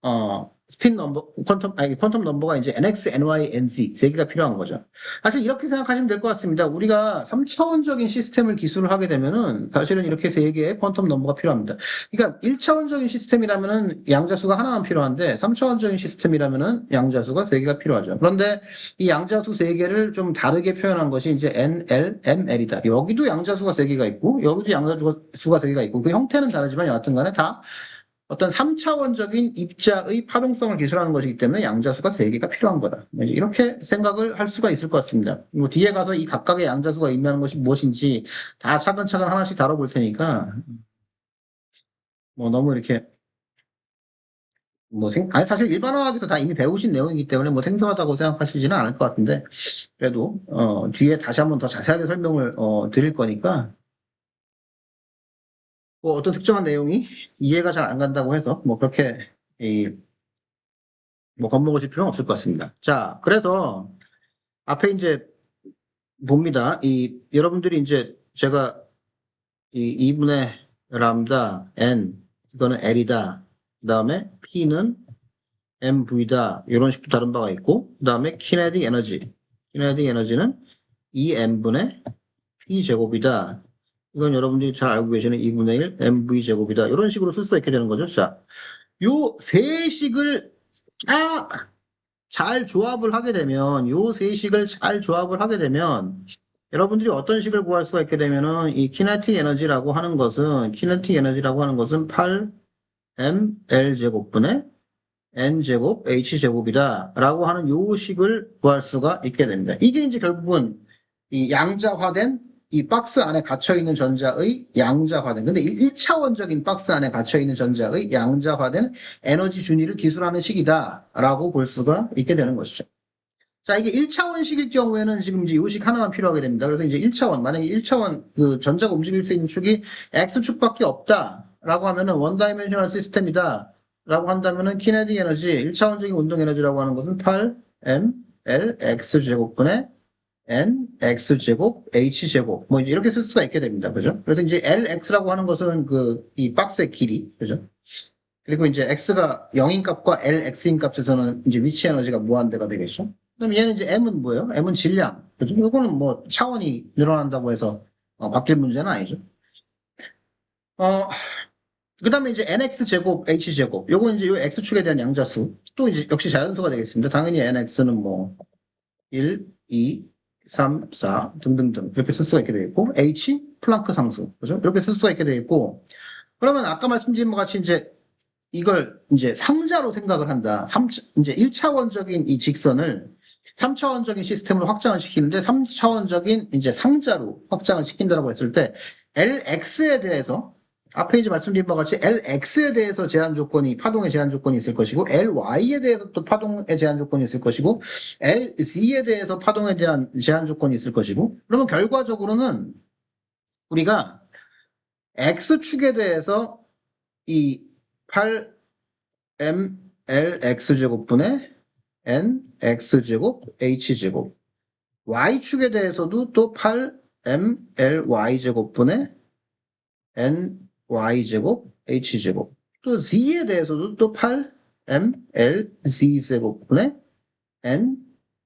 퀀텀 넘버가 이제 nx, ny, nz 세 개가 필요한 거죠. 사실 이렇게 생각하시면 될 것 같습니다. 우리가 3차원적인 시스템을 기술을 하게 되면은 사실은 이렇게 세 개의 퀀텀 넘버가 필요합니다. 그러니까 1차원적인 시스템이라면은 양자수가 하나만 필요한데 3차원적인 시스템이라면은 양자수가 세 개가 필요하죠. 그런데 이 양자수 세 개를 좀 다르게 표현한 것이 이제 n, l, m, l이다. 여기도 양자수가 세 개가 있고 여기도 양자수가 세 개가 있고 그 형태는 다르지만 여하튼 간에 다 어떤 3차원적인 입자의 파동성을 기술하는 것이기 때문에 양자수가 3개가 필요한 거다. 이렇게 생각을 할 수가 있을 것 같습니다. 뭐 뒤에 가서 이 각각의 양자수가 의미하는 것이 무엇인지 다 차근차근 하나씩 다뤄볼 테니까 뭐 너무 이렇게 아니 사실 일반화학에서 다 이미 배우신 내용이기 때문에 뭐 생소하다고 생각하시지는 않을 것 같은데, 그래도 뒤에 다시 한번 더 자세하게 설명을 드릴 거니까 뭐 어떤 특정한 내용이 이해가 잘 안 간다고 해서 뭐 그렇게 뭐 겁먹으실 필요는 없을 것 같습니다. 자, 그래서 앞에 이제 봅니다. 여러분들이 이제 제가 이 2분의 람다 n 이거는 l이다. 그 다음에 p는 mv다. 이런 식도 다른 바가 있고, 그 다음에 키네틱 에너지는 2m분의 p 제곱이다. 이건 여러분들이 잘 알고 계시는 2분의 1 mv 제곱이다. 이런 식으로 쓸 수가 있게 되는 거죠. 자, 요 세 식을 잘 조합을 하게 되면, 요 세 식을 잘 조합을 하게 되면 여러분들이 어떤 식을 구할 수가 있게 되면은 이 키네틱 에너지라고 하는 것은 8ml 제곱분의 n제곱 h제곱이다 라고 하는 요 식을 구할 수가 있게 됩니다. 이게 이제 결국은 이 양자화된 이 박스 안에 갇혀있는 전자의 양자화된, 근데 1차원적인 박스 안에 갇혀있는 전자의 양자화된 에너지 준위를 기술하는 식이다 라고 볼 수가 있게 되는 것이죠. 자, 이게 1차원식일 경우에는 지금 이제 요식 하나만 필요하게 됩니다. 그래서 이제 1차원, 만약에 1차원 그 전자가 움직일 수 있는 축이 X축밖에 없다 라고 하면은 원다이멘셔널 시스템이다 라고 한다면은 키네틱 에너지, 1차원적인 운동 에너지라고 하는 것은 8mLX 제곱분의 nx 제곱 h 제곱 뭐 이제 이렇게 쓸 수가 있게 됩니다. 그죠? 그래서 이제 lx라고 하는 것은 그 이 박스의 길이, 그죠? 그리고 이제 x가 0인 값과 lx인 값에서는 이제 위치 에너지가 무한대가 되겠죠. 그럼 얘는 이제 m은 뭐예요? m은 질량. 그죠? 이거는 뭐 차원이 늘어난다고 해서 바뀔 문제는 아니죠. 그 다음에 이제 nx 제곱 h 제곱. 요거 이제 요 x축에 대한 양자수. 또 이제 역시 자연수가 되겠습니다. 당연히 nx는 뭐 1, 2, 3, 4 등등등 이렇게 쓸 수가 있게 되겠고 h 플랑크 상수. 그죠? 이렇게 쓸 수가 있게 되겠고 그러면 아까 말씀드린 것 같이 이제 이걸 이제 상자로 생각을 한다. 이제 1차원적인 이 직선을 3차원적인 시스템으로 확장을 시키는데 3차원적인 이제 상자로 확장을 시킨다고 했을 때 LX에 대해서 앞에 이제 말씀드린 바와 같이 LX에 대해서 제한 조건이 파동의 제한 조건이 있을 것이고 LY에 대해서 또 파동의 제한 조건이 있을 것이고 LZ에 대해서 파동에 대한 제한 조건이 있을 것이고 그러면 결과적으로는 우리가 X축에 대해서 이 8mLX제곱분의 nx제곱 h제곱 y축에 대해서도 또 8mLy제곱분의 ny제곱 h제곱 또 z에 대해서도 또 8mLz제곱분의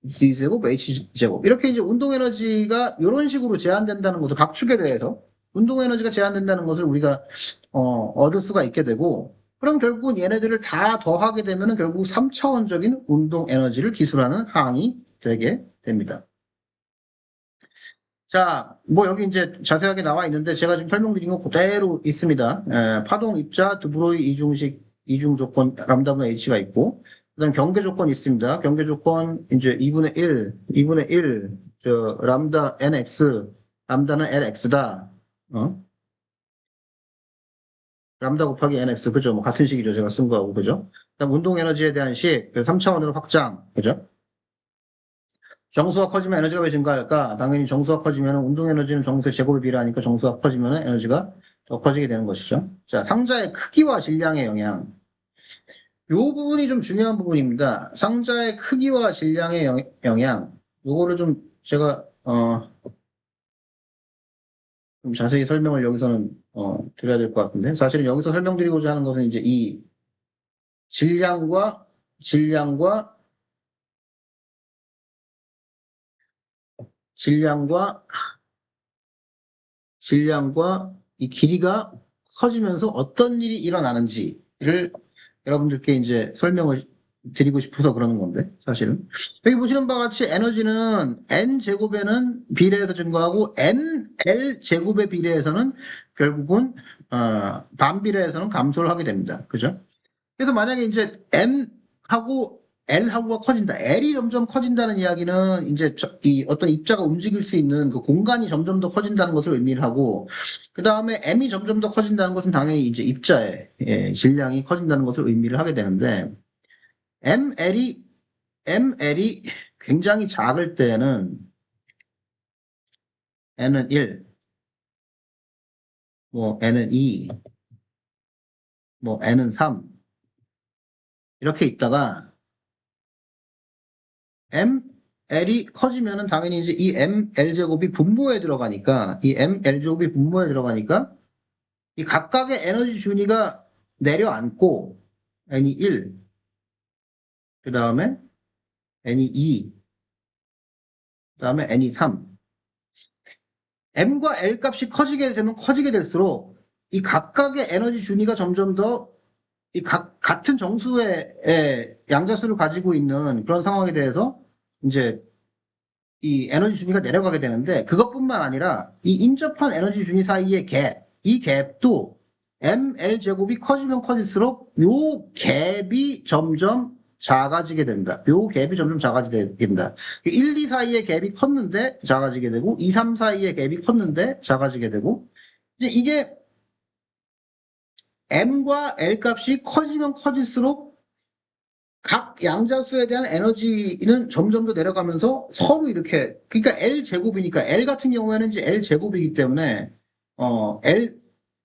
nz제곱 h제곱 이렇게 이제 운동에너지가 이런 식으로 제한된다는 것을 각 축에 대해서 운동에너지가 제한된다는 것을 우리가 얻을 수가 있게 되고 그럼 결국은 얘네들을 다 더하게 되면은 결국 3차원적인 운동 에너지를 기술하는 항이 되게 됩니다. 자, 뭐 여기 이제 자세하게 나와 있는데 제가 지금 설명드린 거 그대로 있습니다. 파동 입자 드브로이 이중식 이중 조건 람다분의 h가 있고 그다음 경계 조건이 있습니다. 경계 조건 이제 2분의 1, 저 람다 nx, 람다는 lx다. 람다 곱하기 nx, 그죠? 뭐 같은 식이죠. 제가 쓴 거하고, 그죠? 그다음 운동 에너지에 대한 식, 3차원으로 확장, 그죠? 정수가 커지면 에너지가 왜 증가할까? 당연히 정수가 커지면 운동 에너지는 정수의 제곱에 비례하니까 정수가 커지면 에너지가 더 커지게 되는 것이죠. 자, 상자의 크기와 질량의 영향. 이 부분이 좀 중요한 부분입니다. 상자의 크기와 질량의 영향. 요거를 좀 제가, 좀 자세히 설명을 여기서는, 드려야 될 것 같은데. 사실은 여기서 설명드리고자 하는 것은 이제 이 질량과 질량과 질량과 질량과 이 길이가 커지면서 어떤 일이 일어나는지를 여러분들께 이제 설명을 드리고 싶어서 그러는 건데 사실은 여기 보시는 바와 같이 에너지는 n 제곱에는 비례해서 증가하고 nl 제곱에 비례해서는 결국은 반비례해서는 감소를 하게 됩니다. 그죠? 그래서 만약에 이제 M하고 L하고가 커진다. L이 점점 커진다는 이야기는 이제 이 어떤 입자가 움직일 수 있는 그 공간이 점점 더 커진다는 것을 의미를 하고, 그 다음에 M이 점점 더 커진다는 것은 당연히 이제 입자의 질량이 커진다는 것을 의미를 하게 되는데, ML이 굉장히 작을 때는 N은 1, 뭐 N은 2, 뭐 N은 3 이렇게 있다가 ML이 커지면은 당연히 이제 이 ML 제곱이 분모에 들어가니까 이 ML 제곱이 분모에 들어가니까 이 각각의 에너지 준위가 내려앉고 N이 1, 그 다음에 N이 2, 그 다음에 N이 3. M과 L 값이 커지게 되면 커지게 될수록 이 각각의 에너지 준위가 점점 더 이 같은 정수의 양자수를 가지고 있는 그런 상황에 대해서 이제 이 에너지 준위가 내려가게 되는데 그것뿐만 아니라 이 인접한 에너지 준위 사이의 갭, 이 갭도 ml 제곱이 커지면 커질수록 요 갭이 점점 작아지게 된다. 요 갭이 점점 작아지게 된다. 1, 2 사이의 갭이 컸는데 작아지게 되고 2, 3 사이의 갭이 컸는데 작아지게 되고 이제 이게 m과 l 값이 커지면 커질수록 각 양자수에 대한 에너지는 점점 더 내려가면서 서로 이렇게 그러니까 L 제곱이니까 L 같은 경우에는 이제 L 제곱이기 때문에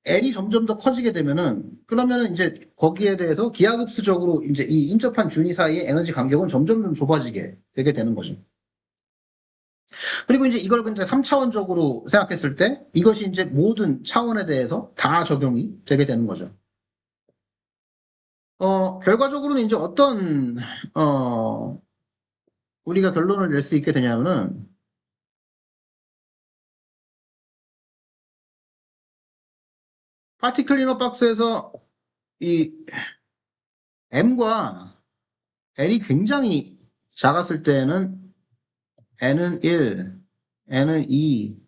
L이 점점 더 커지게 되면은 그러면은 이제 거기에 대해서 기하급수적으로 이제 이 인접한 준위 사이의 에너지 간격은 점점 좀 좁아지게 되게 되는 거죠. 그리고 이제 이걸 근데 3차원적으로 생각했을 때 이것이 이제 모든 차원에 대해서 다 적용이 되게 되는 거죠. 결과적으로는 이제 어떤, 우리가 결론을 낼 수 있게 되냐면은, 파티 클리너 박스에서 이 M과 L이 굉장히 작았을 때는 N은 1, N은 2,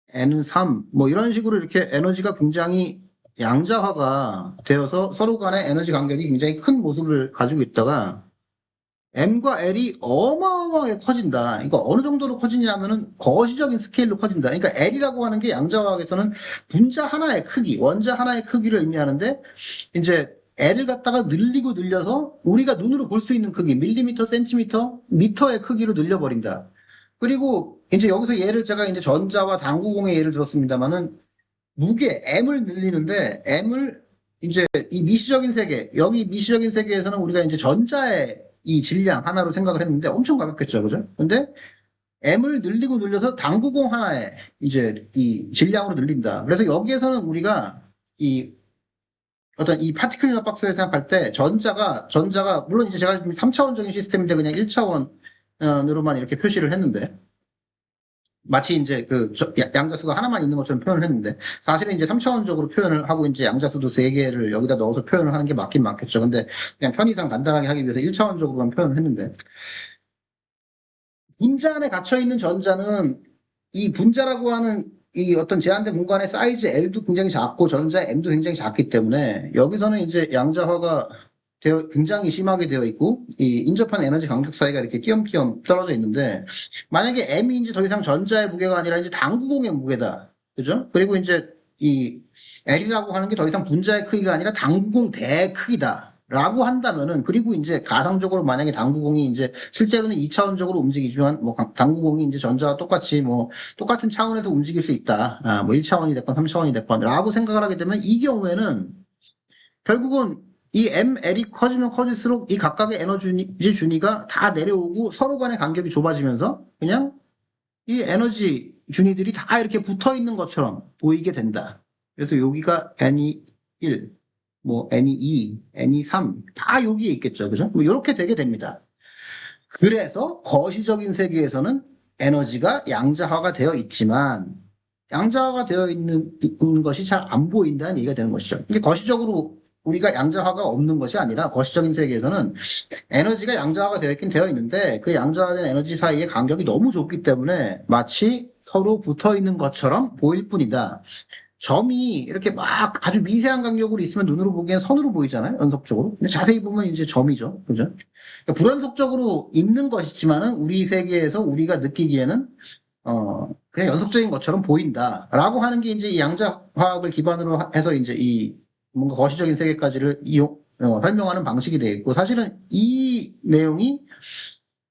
N은 3, 뭐 이런 식으로 이렇게 에너지가 굉장히 양자화가 되어서 서로 간의 에너지 간격이 굉장히 큰 모습을 가지고 있다가 M과 L이 어마어마하게 커진다. 그러니까 어느 정도로 커지냐면은 거시적인 스케일로 커진다. 그러니까 L이라고 하는 게 양자화학에서는 분자 하나의 크기, 원자 하나의 크기를 의미하는데 이제 L을 갖다가 늘리고 늘려서 우리가 눈으로 볼 수 있는 크기, 밀리미터, 센티미터, 미터의 크기로 늘려버린다. 그리고 이제 여기서 예를 제가 이제 전자와 당구공의 예를 들었습니다만은 무게 M을 늘리는데 M을 이제 이 미시적인 세계, 여기 미시적인 세계에서는 우리가 이제 전자의 이 질량 하나로 생각을 했는데 엄청 가볍겠죠, 그죠? 근데 M을 늘리고 늘려서 당구공 하나의 이제 이 질량으로 늘린다. 그래서 여기에서는 우리가 이 어떤 이 파티클리너 박스에 생각할 때 전자가 물론 이제 제가 3차원적인 시스템인데 그냥 1차원으로만 이렇게 표시를 했는데 마치 이제 양자수가 하나만 있는 것처럼 표현을 했는데 사실은 이제 3차원적으로 표현을 하고 이제 양자수도 3개를 여기다 넣어서 표현을 하는 게 맞긴 맞겠죠. 근데 그냥 편의상 간단하게 하기 위해서 1차원적으로만 표현을 했는데 분자 안에 갇혀 있는 전자는 이 분자라고 하는 이 어떤 제한된 공간의 사이즈 L도 굉장히 작고 전자 M도 굉장히 작기 때문에 여기서는 이제 양자화가 굉장히 심하게 되어 있고 이 인접한 에너지 간격 사이가 이렇게 띄엄띄엄 떨어져 있는데 만약에 M이 이제 더 이상 전자의 무게가 아니라 이제 당구공의 무게다. 그죠? 그리고 이제 이 L이라고 하는 게 더 이상 분자의 크기가 아니라 당구공 대 크기다. 라고 한다면은 그리고 이제 가상적으로 만약에 당구공이 이제 실제로는 2차원적으로 움직이지만 뭐 당구공이 이제 전자와 똑같이 뭐 똑같은 차원에서 움직일 수 있다. 뭐 1차원이 됐건 3차원이 됐건라고 생각을 하게 되면 이 경우에는 결국은 이 ML이 커지면 커질수록 이 각각의 에너지 준위가 다 내려오고 서로 간의 간격이 좁아지면서 그냥 이 에너지 준위들이 다 이렇게 붙어 있는 것처럼 보이게 된다. 그래서 여기가 N이 1, 뭐 N이 2, N이 3, 다 여기에 있겠죠. 그죠? 뭐 이렇게 되게 됩니다. 그래서 거시적인 세계에서는 에너지가 양자화가 되어 있지만 양자화가 되어 있는 것이 잘 안 보인다는 얘기가 되는 것이죠. 이게 거시적으로 우리가 양자화가 없는 것이 아니라 거시적인 세계에서는 에너지가 양자화가 되어 있긴 되어 있는데 그 양자화된 에너지 사이의 간격이 너무 좁기 때문에 마치 서로 붙어 있는 것처럼 보일 뿐이다. 점이 이렇게 막 아주 미세한 간격으로 있으면 눈으로 보기엔 선으로 보이잖아요, 연속적으로. 근데 자세히 보면 이제 점이죠. 그죠? 그러니까 불연속적으로 있는 것이지만은 우리 세계에서 우리가 느끼기에는 그냥 연속적인 것처럼 보인다라고 하는 게 이제 이 양자화학을 기반으로 해서 이제 이 뭔가 거시적인 세계까지를 설명하는 방식이 되어 있고 사실은 이 내용이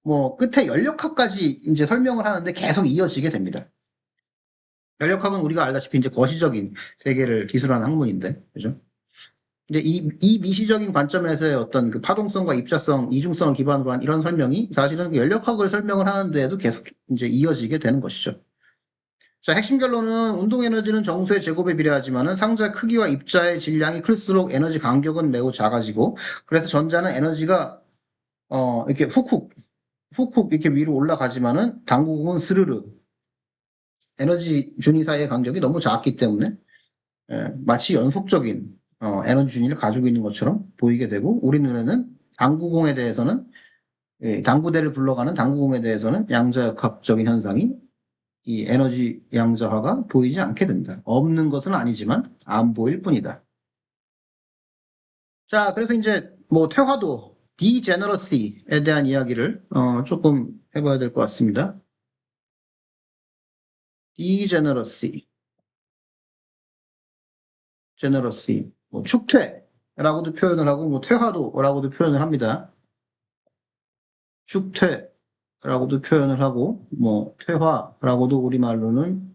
뭐 끝에 연력학까지 이제 설명을 하는데 계속 이어지게 됩니다. 연력학은 우리가 알다시피 이제 거시적인 세계를 기술하는 학문인데, 그죠? 이제 이 미시적인 관점에서의 어떤 그 파동성과 입자성, 이중성을 기반으로 한 이런 설명이 사실은 그 연력학을 설명을 하는데도 계속 이제 이어지게 되는 것이죠. 자, 핵심 결론은 운동 에너지는 정수의 제곱에 비례하지만은 상자 크기와 입자의 질량이 클수록 에너지 간격은 매우 작아지고, 그래서 전자는 에너지가 이렇게 훅훅 이렇게 위로 올라가지만은 당구공은 스르르 에너지 준위 사이의 간격이 너무 작기 때문에 마치 연속적인 에너지 준위를 가지고 있는 것처럼 보이게 되고 우리 눈에는 당구공에 대해서는 당구대를 불러가는 당구공에 대해서는 양자역학적인 현상이 이 에너지 양자화가 보이지 않게 된다. 없는 것은 아니지만 안 보일 뿐이다. 자, 그래서 이제 뭐 퇴화도, degeneracy에 대한 이야기를 조금 해봐야 될 것 같습니다. degeneracy, generacy, 뭐 축퇴라고도 표현을 하고 뭐 퇴화도라고도 표현을 합니다. 축퇴라고도 표현을 하고 뭐 퇴화라고도 우리말로는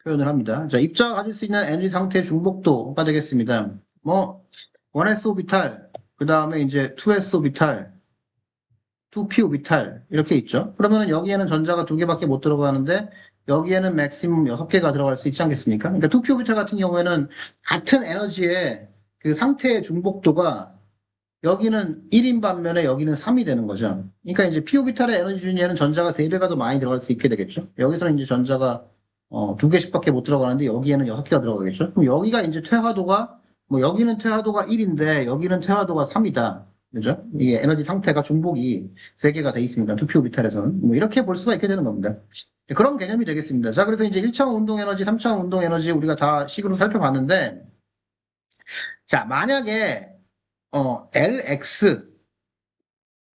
표현을 합니다. 자, 입자가 가질 수 있는 에너지 상태의 중복도가 되겠습니다. 뭐 1s 오비탈, 그 다음에 이제 2s 오비탈, 2p 오비탈 이렇게 있죠. 그러면은 여기에는 전자가 2개밖에 못 들어가는데 여기에는 맥시멈 6개가 들어갈 수 있지 않겠습니까? 그러니까 2p 오비탈 같은 경우에는 같은 에너지의 그 상태의 중복도가 여기는 1인 반면에 여기는 3이 되는 거죠. 그러니까 이제 p 오비탈의 에너지 준위에는 전자가 3배가 더 많이 들어갈 수 있게 되겠죠. 여기서는 이제 전자가 2개씩밖에 못 들어가는데 여기에는 6개가 들어가겠죠. 그럼 여기가 이제 퇴화도가 뭐 여기는 퇴화도가 1인데 여기는 퇴화도가 3이다. 그죠? 이게 에너지 상태가 중복이 3개가 돼 있으니까 2p 오비탈에서는 뭐 이렇게 볼 수가 있게 되는 겁니다. 그런 개념이 되겠습니다. 자, 그래서 이제 1차원 운동 에너지, 3차원 운동 에너지 우리가 다 식으로 살펴봤는데 자, 만약에 LX,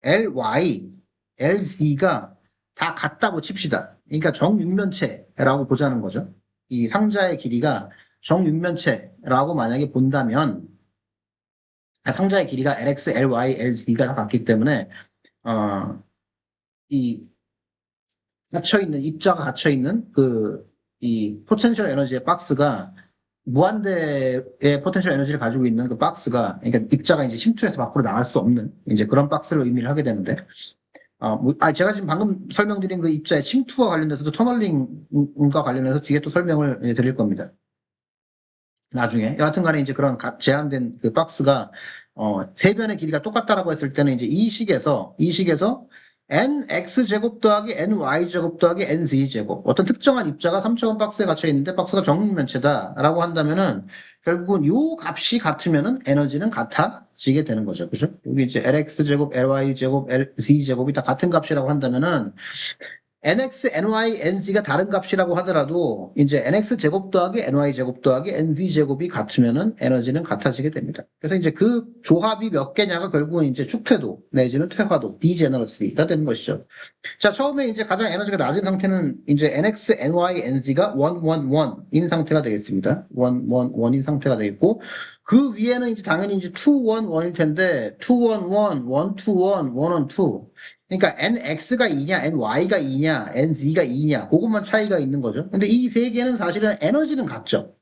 LY, LZ가 다 같다고 칩시다. 그러니까 정육면체라고 보자는 거죠. 이 상자의 길이가 정육면체라고 만약에 본다면 상자의 길이가 LX, LY, LZ가 다 같기 때문에 이 갇혀있는 입자가 갇혀있는 이 포텐셜 에너지의 박스가 무한대의 포텐셜 에너지를 가지고 있는 그 박스가, 그러니까 입자가 이제 침투해서 밖으로 나갈 수 없는 이제 그런 박스를 의미를 하게 되는데, 제가 지금 방금 설명드린 그 입자의 침투와 관련돼서도 터널링과 관련해서 뒤에 또 설명을 드릴 겁니다. 나중에. 여하튼 간에 이제 그런 제한된 그 박스가, 세 변의 길이가 똑같다라고 했을 때는 이제 이 식에서 nx제곱 더하기 ny제곱 더하기 nz제곱 어떤 특정한 입자가 3차원 박스에 갇혀 있는데 박스가 정육면체다라고 한다면은 결국은 요 값이 같으면은 에너지는 같아지게 되는 거죠. 그죠? 여기 이제 lx제곱, ly제곱, lz제곱이 다 같은 값이라고 한다면은 nx, ny, nz가 다른 값이라고 하더라도 이제 nx 제곱 더하기 ny 제곱 더하기 nz 제곱이 같으면은 에너지는 같아지게 됩니다. 그래서 이제 그 조합이 몇 개냐가 결국은 이제 축퇴도 내지는 퇴화도 degeneracy가 되는 것이죠. 자, 처음에 이제 가장 에너지가 낮은 상태는 이제 nx, ny, nz가 111인 상태가 되겠습니다. 111인 상태가 되겠고 그 위에는 이제 당연히 이제 211일 텐데 211, 121, 112 그러니까 nx가 2냐, ny가 2냐, nz가 2냐, 그것만 차이가 있는 거죠. 근데 이 세 개는 사실은 에너지는 같죠.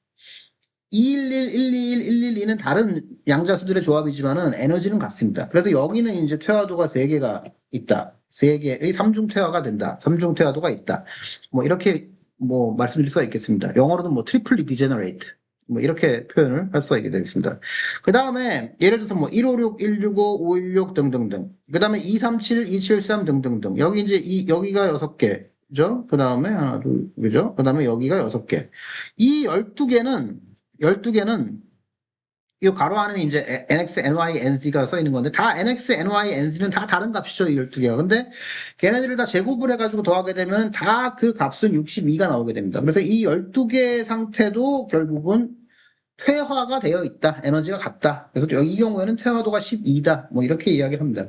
211, 121, 112는 다른 양자수들의 조합이지만은 에너지는 같습니다. 그래서 여기는 이제 퇴화도가 3개가 있다. 3개의 3중 퇴화가 된다. 3중 퇴화도가 있다. 뭐 이렇게 뭐 말씀드릴 수가 있겠습니다. 영어로는 뭐 트리플리 디제너레이트. 뭐 이렇게 표현을 할 수가 있게 되겠습니다. 그 다음에 예를 들어서 뭐 156, 165, 516 등등등. 그 다음에 237, 273 등등등. 여기 이제 여기가 6개. 그죠? 그 다음에 하나, 둘, 그죠? 그 다음에 여기가 6개. 이 12개는 이 가로 안에 이제 nx, ny, nz가 써 있는 건데 다 nx, ny, nz는 다 다른 값이죠. 이 12개가. 근데 걔네들을 다 제곱을 해가지고 더하게 되면 다 그 값은 62가 나오게 됩니다. 그래서 이 12개 상태도 결국은 퇴화가 되어 있다. 에너지가 같다. 그래서 이 경우에는 퇴화도가 12다. 뭐 이렇게 이야기를 합니다.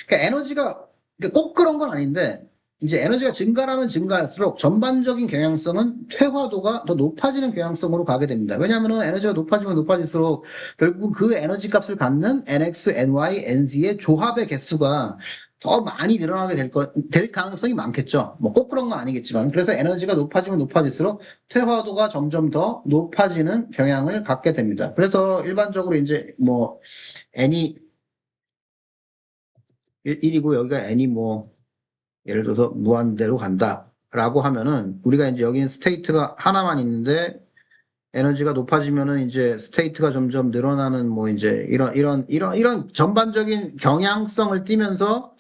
그러니까 에너지가 꼭 그런 건 아닌데 이제 에너지가 증가하면 증가할수록 전반적인 경향성은 퇴화도가 더 높아지는 경향성으로 가게 됩니다. 왜냐하면 에너지가 높아지면 높아질수록 결국은 그 에너지 값을 갖는 nx, ny, nz의 조합의 개수가 더 많이 늘어나게 될 가능성이 많겠죠. 뭐 꼭 그런 건 아니겠지만. 그래서 에너지가 높아지면 높아질수록 퇴화도가 점점 더 높아지는 경향을 갖게 됩니다. 그래서 일반적으로 이제 뭐 n이 1이고 여기가 n이 뭐 예를 들어서 무한대로 간다라고 하면은 우리가 이제 여기는 스테이트가 하나만 있는데 에너지가 높아지면은 이제 스테이트가 점점 늘어나는 뭐 이제 이런 전반적인 경향성을 띠면서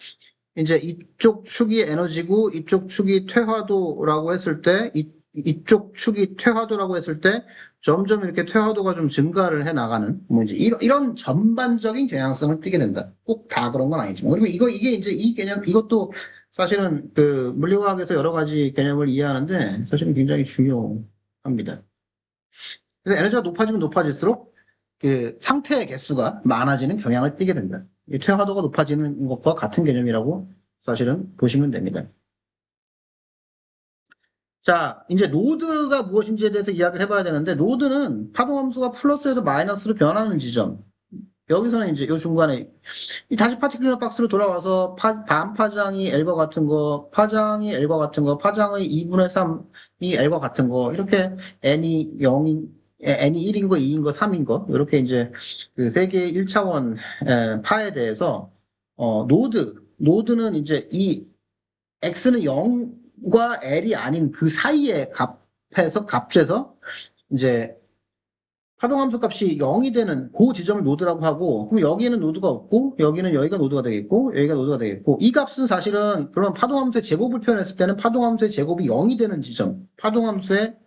이제 이쪽 축이 에너지고 이쪽 축이 퇴화도라고 했을 때 이쪽 축이 퇴화도라고 했을 때 점점 이렇게 퇴화도가 좀 증가를 해 나가는 뭐 이제 이런 전반적인 경향성을 띠게 된다. 꼭 다 그런 건 아니지만. 그리고 이게 이제 이 개념 이것도 사실은 그 물리화학에서 여러 가지 개념을 이해하는데 사실은 굉장히 중요합니다. 그래서 에너지가 높아지면 높아질수록 그 상태의 개수가 많아지는 경향을 띠게 된다. 이 퇴화도가 높아지는 것과 같은 개념이라고 사실은 보시면 됩니다. 자, 이제 노드가 무엇인지에 대해서 이야기를 해봐야 되는데, 노드는 파동함수가 플러스에서 마이너스로 변하는 지점. 여기서는 이제 요 중간에, 다시 파티클러 박스로 돌아와서, 반파장이 L과 같은 거, 파장이 L과 같은 거, 파장의 2분의 3이 L과 같은 거, 이렇게 N이 0인, N이 1인 거, 2인 거, 3인 거, 이렇게 이제 그 세 개의 1차원 파에 대해서, 노드는 이제 이 X는 0과 L이 아닌 그 사이의 값에서 이제 파동함수 값이 0이 되는 그 지점을 노드라고 하고, 그럼 여기에는 노드가 없고, 여기가 노드가 되겠고, 여기가 노드가 되겠고, 이 값은 사실은 그러면 파동함수의 제곱을 표현했을 때는 파동함수의 제곱이 0이 되는 지점, 파동함수의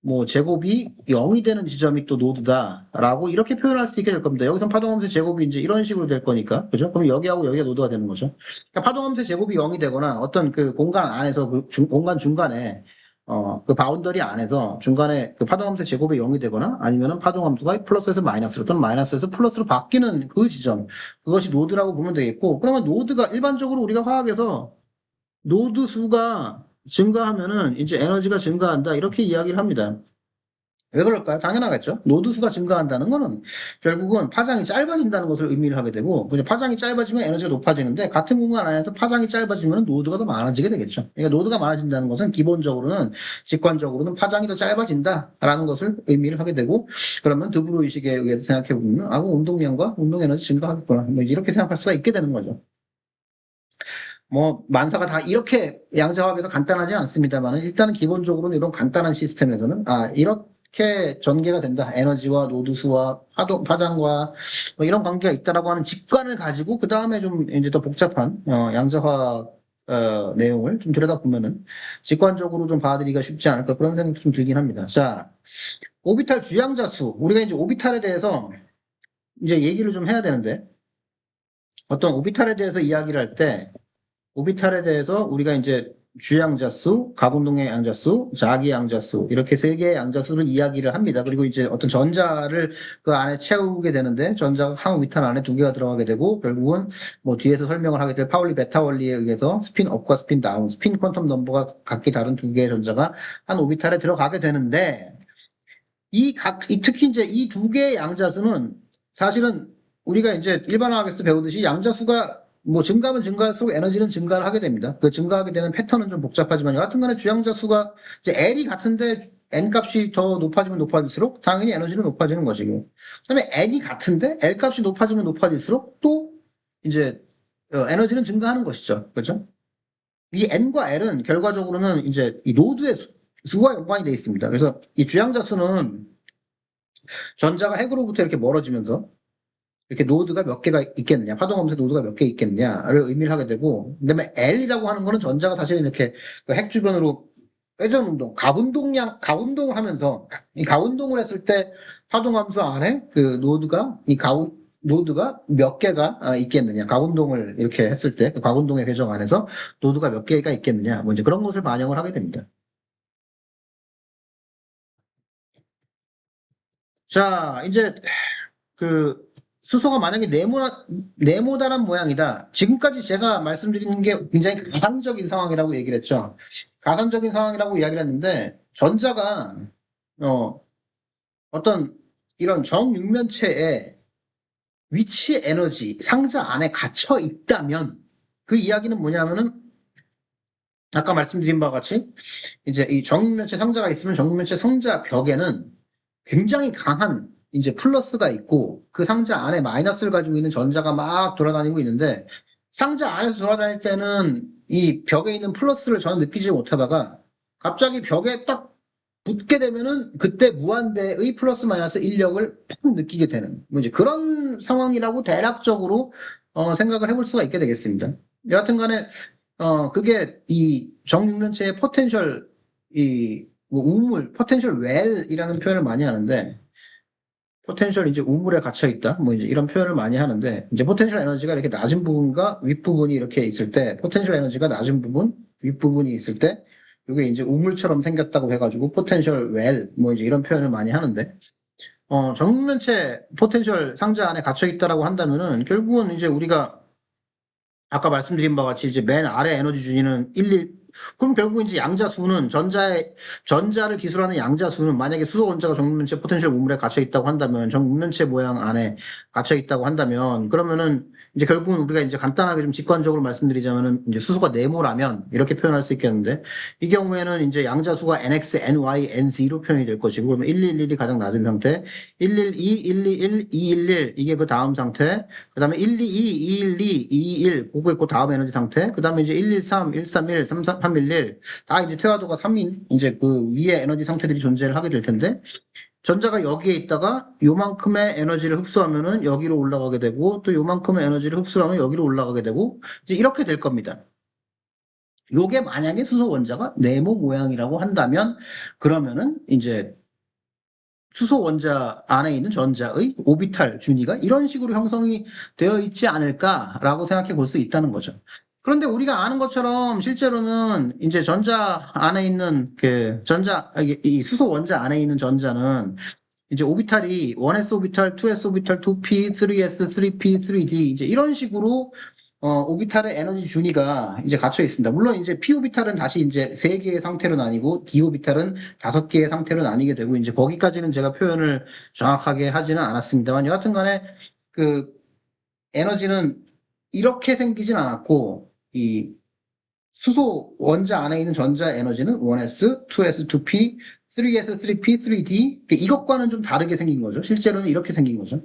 뭐 제곱이 0이 되는 지점이 또 노드다라고 이렇게 표현할 수 있게 될 겁니다. 여기선 파동함수의 제곱이 이제 이런 식으로 될 거니까, 그죠? 그럼 여기하고 여기가 노드가 되는 거죠. 그러니까 파동함수의 제곱이 0이 되거나 어떤 그 공간 안에서 공간 중간에 그 바운더리 안에서 중간에 그 파동함수의 제곱이 0이 되거나 아니면은 파동함수가 플러스에서 마이너스로 또는 마이너스에서 플러스로 바뀌는 그 지점, 그것이 노드라고 보면 되겠고, 그러면 노드가 일반적으로 우리가 화학에서 노드 수가 증가하면은 이제 에너지가 증가한다 이렇게 이야기를 합니다. 왜 그럴까요? 당연하겠죠. 노드 수가 증가한다는 거는 결국은 파장이 짧아진다는 것을 의미를 하게 되고, 그냥 파장이 짧아지면 에너지가 높아지는데 같은 공간 안에서 파장이 짧아지면 노드가 더 많아지게 되겠죠. 그러니까 노드가 많아진다는 것은 기본적으로는 직관적으로는 파장이 더 짧아진다라는 것을 의미를 하게 되고, 그러면 드브로 의식에 의해서 생각해 보면 운동량과 운동 에너지 증가하겠구나 뭐 이렇게 생각할 수가 있게 되는 거죠. 뭐 만사가 다 이렇게 양자화학에서 간단하지 않습니다만 일단은 기본적으로는 이런 간단한 시스템에서는 이렇게 전개가 된다. 에너지와 노드수와 파장과 뭐 이런 관계가 있다라고 하는 직관을 가지고 그 다음에 좀 이제 더 복잡한 양자화학 내용을 좀 들여다보면은 직관적으로 좀 받아들이기가 쉽지 않을까 그런 생각도 좀 들긴 합니다. 자, 오비탈 주양자수. 우리가 이제 오비탈에 대해서 이제 얘기를 좀 해야 되는데 어떤 오비탈에 대해서 이야기를 할때 오비탈에 대해서 우리가 이제 주양자수, 가분동의 양자수, 자기 양자수 이렇게 세 개의 양자수를 이야기를 합니다. 그리고 이제 어떤 전자를 그 안에 채우게 되는데 전자가 한 오비탈 안에 두 개가 들어가게 되고 결국은 뭐 뒤에서 설명을 하게 될 파울리 베타 원리에 의해서 스핀 업과 스핀 다운, 스핀 퀀텀 넘버가 각기 다른 두 개의 전자가 한 오비탈에 들어가게 되는데 특히 이제 이 두 개의 양자수는 사실은 우리가 이제 일반화학에서 배우듯이 양자수가 뭐 증가하면 증가할수록 에너지는 증가를 하게 됩니다. 그 증가하게 되는 패턴은 좀 복잡하지만 여하튼간에 주양자 수가 이제 L이 같은데 N 값이 더 높아지면 높아질수록 당연히 에너지는 높아지는 것이고, 그다음에 N이 같은데 L 값이 높아지면 높아질수록 또 이제 에너지는 증가하는 것이죠. 그렇죠? 이 N과 L은 결과적으로는 이제 이 노드의 수와 연관이 되어 있습니다. 그래서 이 주양자 수는 전자가 핵으로부터 이렇게 멀어지면서 이렇게 노드가 몇 개가 있겠느냐, 파동함수 노드가 몇 개 있겠느냐를 의미를 하게 되고, 그다음에 L이라고 하는 거는 전자가 사실 이렇게 그핵 주변으로 회전 운동, 가운동을 하면서 이 가운동을 했을 때 파동함수 안에 그 노드가 몇 개가 있겠느냐, 가운동을 이렇게 했을 때 그 가운동의 회전 안에서 노드가 몇 개가 있겠느냐, 뭐 이제 그런 것을 반영을 하게 됩니다. 자, 이제 그 수소가 만약에 네모다란 모양이다. 지금까지 제가 말씀드리는 게 굉장히 가상적인 상황이라고 얘기를 했죠. 가상적인 상황이라고 이야기를 했는데 전자가 어떤 이런 정육면체에 위치 에너지 상자 안에 갇혀 있다면 그 이야기는 뭐냐면은 아까 말씀드린 바와 같이 이제 이 정육면체 상자가 있으면 정육면체 상자 벽에는 굉장히 강한 이제 플러스가 있고 그 상자 안에 마이너스를 가지고 있는 전자가 막 돌아다니고 있는데 상자 안에서 돌아다닐 때는 이 벽에 있는 플러스를 전혀 느끼지 못하다가 갑자기 벽에 딱 붙게 되면은 그때 무한대의 플러스 마이너스 인력을 팍 느끼게 되는 뭐 이제 그런 상황이라고 대략적으로 생각을 해볼 수가 있게 되겠습니다. 여하튼 간에 그게 이 정육면체의 포텐셜 이 뭐 우물, 포텐셜 웰이라는 표현을 많이 하는데, 포텐셜 이제 우물에 갇혀 있다. 뭐 이제 이런 표현을 많이 하는데, 이제 포텐셜 에너지가 이렇게 낮은 부분과 윗부분이 이렇게 있을 때, 포텐셜 에너지가 낮은 부분, 윗부분이 있을 때, 이게 이제 우물처럼 생겼다고 해가지고, 포텐셜 웰, 뭐 이제 이런 표현을 많이 하는데, 정면체 포텐셜 상자 안에 갇혀 있다라고 한다면은, 결국은 이제 우리가 아까 말씀드린 바와 같이 이제 맨 아래 에너지 준위는 1, 그럼 결국 이제 양자수는 전자를 기술하는 양자수는 만약에 수소 원자가 정면체 포텐셜 우물에 갇혀 있다고 한다면 정면체 모양 안에 갇혀 있다고 한다면 그러면은 이제 결국은 우리가 이제 간단하게 좀 직관적으로 말씀드리자면은 이제 수소가 네모라면 이렇게 표현할 수 있겠는데 이 경우에는 이제 양자수가 NX, NY, NZ로 표현이 될 것이고 그러면 111이 가장 낮은 상태 112, 121, 211 이게 그 다음 상태 그 다음에 122, 212, 221 그거 있고 다음 에너지 상태 그 다음에 이제 113, 131, 311 다 이제 퇴화도가 3인 이제 그 위에 에너지 상태들이 존재를 하게 될 텐데 전자가 여기에 있다가 요만큼의 에너지를 흡수하면은 여기로 올라가게 되고 또 요만큼의 에너지를 흡수하면 여기로 올라가게 되고 이제 이렇게 될 겁니다. 요게 만약에 수소 원자가 네모 모양이라고 한다면 그러면은 이제 수소 원자 안에 있는 전자의 오비탈 준위가 이런 식으로 형성이 되어 있지 않을까라고 생각해 볼 수 있다는 거죠. 그런데 우리가 아는 것처럼 실제로는 이제 전자 안에 있는 이 수소 원자 안에 있는 전자는 이제 오비탈이 1s 오비탈, 2s 오비탈, 2p, 3s, 3p, 3d 이제 이런 식으로 오비탈의 에너지 준위가 이제 갇혀 있습니다. 물론 이제 p 오비탈은 다시 이제 3개의 상태로 나뉘고 d 오비탈은 5개의 상태로 나뉘게 되고 이제 거기까지는 제가 표현을 정확하게 하지는 않았습니다만 여하튼 간에 그 에너지는 이렇게 생기진 않았고 이 수소 원자 안에 있는 전자 에너지는 1s, 2s, 2p, 3s, 3p, 3d 이것과는 좀 다르게 생긴 거죠. 실제로는 이렇게 생긴 거죠.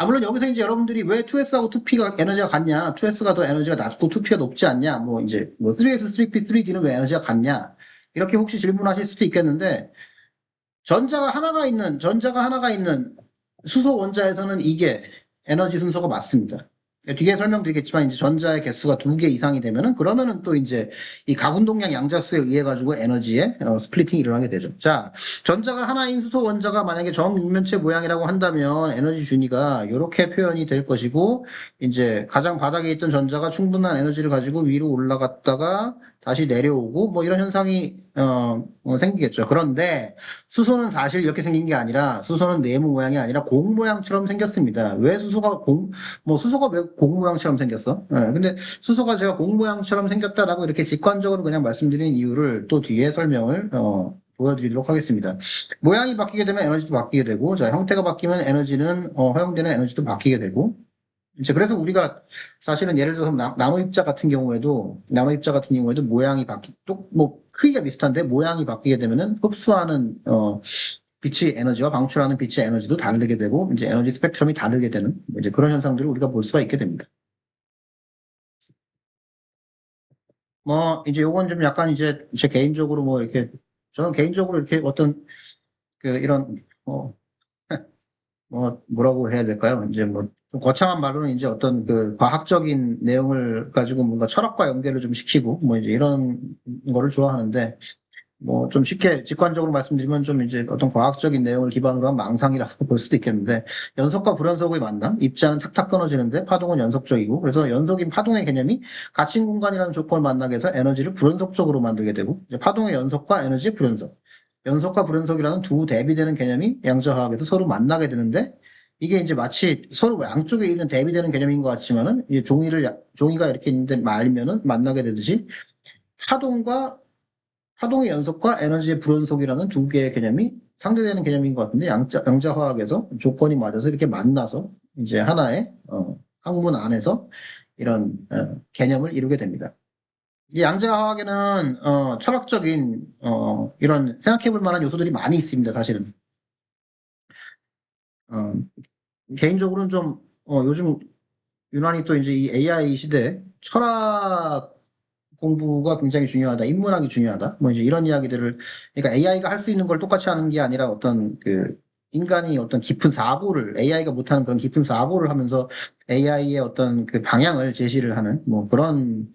물론 여기서 이제 여러분들이 왜 2S하고 2P가 에너지가 같냐? 2S가 더 에너지가 낮고 2P가 높지 않냐? 뭐 이제 뭐 3S, 3P, 3D는 왜 에너지가 같냐? 이렇게 혹시 질문하실 수도 있겠는데 전자가 하나가 있는 수소 원자에서는 이게 에너지 순서가 맞습니다. 뒤에 설명드리겠지만 이제 전자의 개수가 2개 이상이 되면은 그러면은 또 이제 이 가운동량 양자수에 의해 가지고 에너지의 스플리팅이 일어나게 되죠. 자, 전자가 하나인 수소 원자가 만약에 정육면체 모양이라고 한다면 에너지 준위가 이렇게 표현이 될 것이고 이제 가장 바닥에 있던 전자가 충분한 에너지를 가지고 위로 올라갔다가 다시 내려오고 뭐 이런 현상이 생기겠죠. 그런데 수소는 사실 이렇게 생긴 게 아니라 수소는 네모 모양이 아니라 공 모양처럼 생겼습니다. 왜 수소가 왜 공 모양처럼 생겼어? 근데 수소가 제가 공 모양처럼 생겼다라고 이렇게 직관적으로 그냥 말씀드린 이유를 또 뒤에 설명을 보여드리도록 하겠습니다. 모양이 바뀌게 되면 에너지도 바뀌게 되고, 자, 형태가 바뀌면 에너지는, 허용되는 에너지도 바뀌게 되고, 이제 그래서 우리가 사실은 예를 들어서 나노입자 같은 경우에도 모양이 또 뭐 크기가 비슷한데 모양이 바뀌게 되면은 흡수하는 빛의 에너지와 방출하는 빛의 에너지도 다르게 되고 이제 에너지 스펙트럼이 다르게 되는 이제 그런 현상들을 우리가 볼 수가 있게 됩니다. 뭐 이제 요건 좀 약간 이제 제 개인적으로 뭐 이렇게 저는 개인적으로 이렇게 어떤 그 이런 뭐라고 해야 될까요? 이제 뭐 좀 거창한 말로는 이제 어떤 그 과학적인 내용을 가지고 뭔가 철학과 연계를 좀 시키고 뭐 이제 이런 거를 좋아하는데 뭐 좀 쉽게 직관적으로 말씀드리면 좀 이제 어떤 과학적인 내용을 기반으로 한 망상이라고 볼 수도 있겠는데 연속과 불연속의 만남, 입자는 탁탁 끊어지는데 파동은 연속적이고 그래서 연속인 파동의 개념이 갇힌 공간이라는 조건을 만나게 해서 에너지를 불연속적으로 만들게 되고 이제 파동의 연속과 에너지의 불연속, 연속과 불연속이라는 두 대비되는 개념이 양자화학에서 서로 만나게 되는데 이게 이제 마치 서로 양쪽에 있는 대비되는 개념인 것 같지만은 이제 종이가 이렇게 있는데 말면은 만나게 되듯이 파동과 파동의 연속과 에너지의 불연속이라는 두 개의 개념이 상대되는 개념인 것 같은데 양자화학에서 조건이 맞아서 이렇게 만나서 이제 하나의 학문 안에서 이런 개념을 이루게 됩니다. 이 양자화학에는 철학적인 이런 생각해볼 만한 요소들이 많이 있습니다. 사실은 어, 개인적으로는 좀 요즘 유난히 또 이제 이 AI 시대 철학 공부가 굉장히 중요하다. 인문학이 중요하다. 뭐 이제 이런 이야기들을, 그러니까 AI가 할 수 있는 걸 똑같이 하는 게 아니라 어떤 그 인간이 어떤 깊은 사고를, AI가 못하는 그런 깊은 사고를 하면서 AI의 어떤 그 방향을 제시를 하는 뭐 그런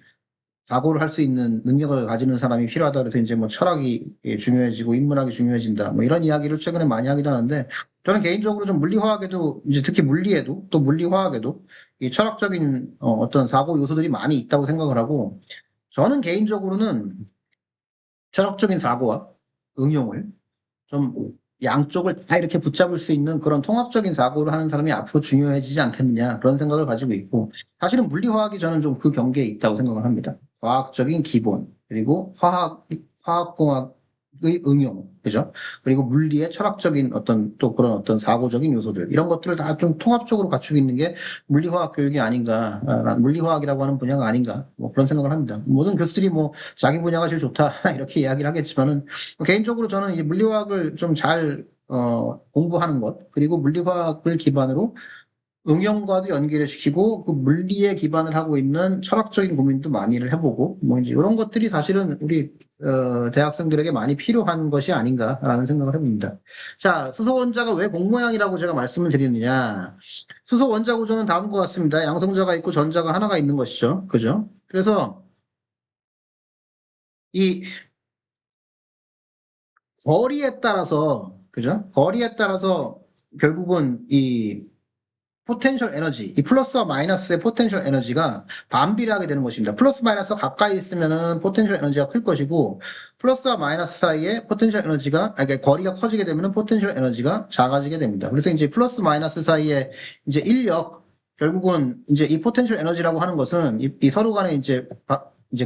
사고를 할 수 있는 능력을 가지는 사람이 필요하다 그래서 이제 뭐 철학이 중요해지고 인문학이 중요해진다. 뭐 이런 이야기를 최근에 많이 하기도 하는데 저는 개인적으로 좀 물리화학에도 이제 특히 물리에도 또 물리화학에도 이 철학적인 어떤 사고 요소들이 많이 있다고 생각을 하고 저는 개인적으로는 철학적인 사고와 응용을 좀 양쪽을 다 이렇게 붙잡을 수 있는 그런 통합적인 사고를 하는 사람이 앞으로 중요해지지 않겠느냐 그런 생각을 가지고 있고 사실은 물리화학이 저는 좀 그 경계에 있다고 생각을 합니다. 과학적인 기본 그리고 화학공학의 응용 그죠? 그리고 물리의 철학적인 어떤 또 그런 어떤 사고적인 요소들 이런 것들을 다 좀 통합적으로 갖추고 있는 게 물리화학 교육이 아닌가 물리화학이라고 하는 분야가 아닌가 뭐 그런 생각을 합니다. 모든 교수들이 뭐 자기 분야가 제일 좋다 이렇게 이야기를 하겠지만은 개인적으로 저는 이 물리화학을 좀 잘 공부하는 것, 그리고 물리화학을 기반으로 응용과도 연계를 시키고 그 물리에 기반을 하고 있는 철학적인 고민도 많이를 해보고 뭐 이제 이런 것들이 사실은 우리 대학생들에게 많이 필요한 것이 아닌가라는 생각을 해봅니다. 자, 수소 원자가 왜 공모양이라고 제가 말씀을 드리느냐? 수소 원자 구조는 다음과 같습니다. 양성자가 있고 전자가 하나가 있는 것이죠, 그죠? 그래서 이 거리에 따라서 그죠? 거리에 따라서 결국은 이 포텐셜 에너지, 이 플러스와 마이너스의 포텐셜 에너지가 반비례하게 되는 것입니다. 플러스 마이너스 가까이 있으면은 포텐셜 에너지가 클 것이고, 플러스와 마이너스 사이에 포텐셜 에너지가, 그러니까 거리가 커지게 되면은 포텐셜 에너지가 작아지게 됩니다. 그래서 이제 플러스 마이너스 사이에 이제 인력, 결국은 이제 이 포텐셜 에너지라고 하는 것은 이 서로 간에 이제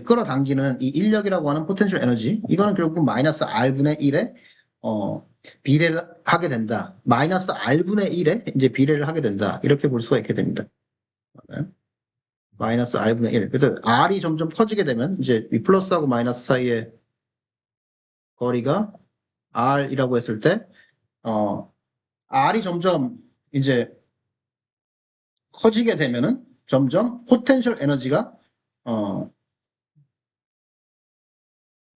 끌어당기는 이 인력이라고 하는 포텐셜 에너지, 이거는 결국 마이너스 R분의 1에, 비례를 하게 된다. 마이너스 R분의 1에 이제 비례를 하게 된다. 이렇게 볼 수가 있게 됩니다. 네. 마이너스 R분의 1. 그래서 R이 점점 커지게 되면 이제 이 플러스하고 마이너스 사이의 거리가 R이라고 했을 때, R이 점점 이제 커지게 되면은 점점 어,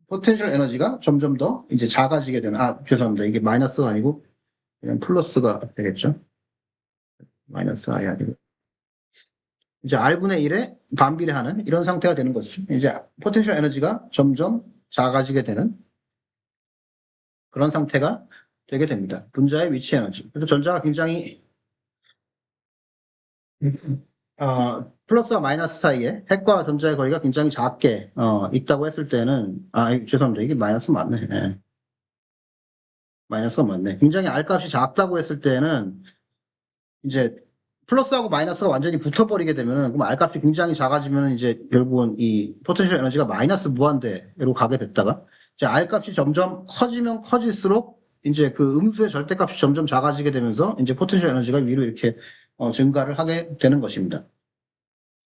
포텐셜 에너지가 점점 더 이제 작아지게 되는, 죄송합니다. 이게 마이너스가 아니고 그냥 플러스가 되겠죠. 마이너스 I 아니고. 이제 R분의 1에 반비례하는 이런 상태가 되는 것이죠. 이제 포텐셜 에너지가 점점 작아지게 되는 그런 상태가 되게 됩니다. 분자의 위치 에너지. 그래서 전자가 굉장히 플러스와 마이너스 사이에 핵과 전자의 거리가 굉장히 작게 있다고 했을 때는 죄송합니다. 이게 마이너스 맞네. 네. 마이너스가 맞네. 굉장히 R 값이 작다고 했을 때는 이제 플러스하고 마이너스가 완전히 붙어버리게 되면은 그럼 R 값이 굉장히 작아지면 이제 결국은 이 포텐셜 에너지가 마이너스 무한대로 가게 됐다가 이제 R 값이 점점 커지면 커질수록 이제 그 음수의 절대값이 점점 작아지게 되면서 이제 포텐셜 에너지가 위로 이렇게 증가를 하게 되는 것입니다.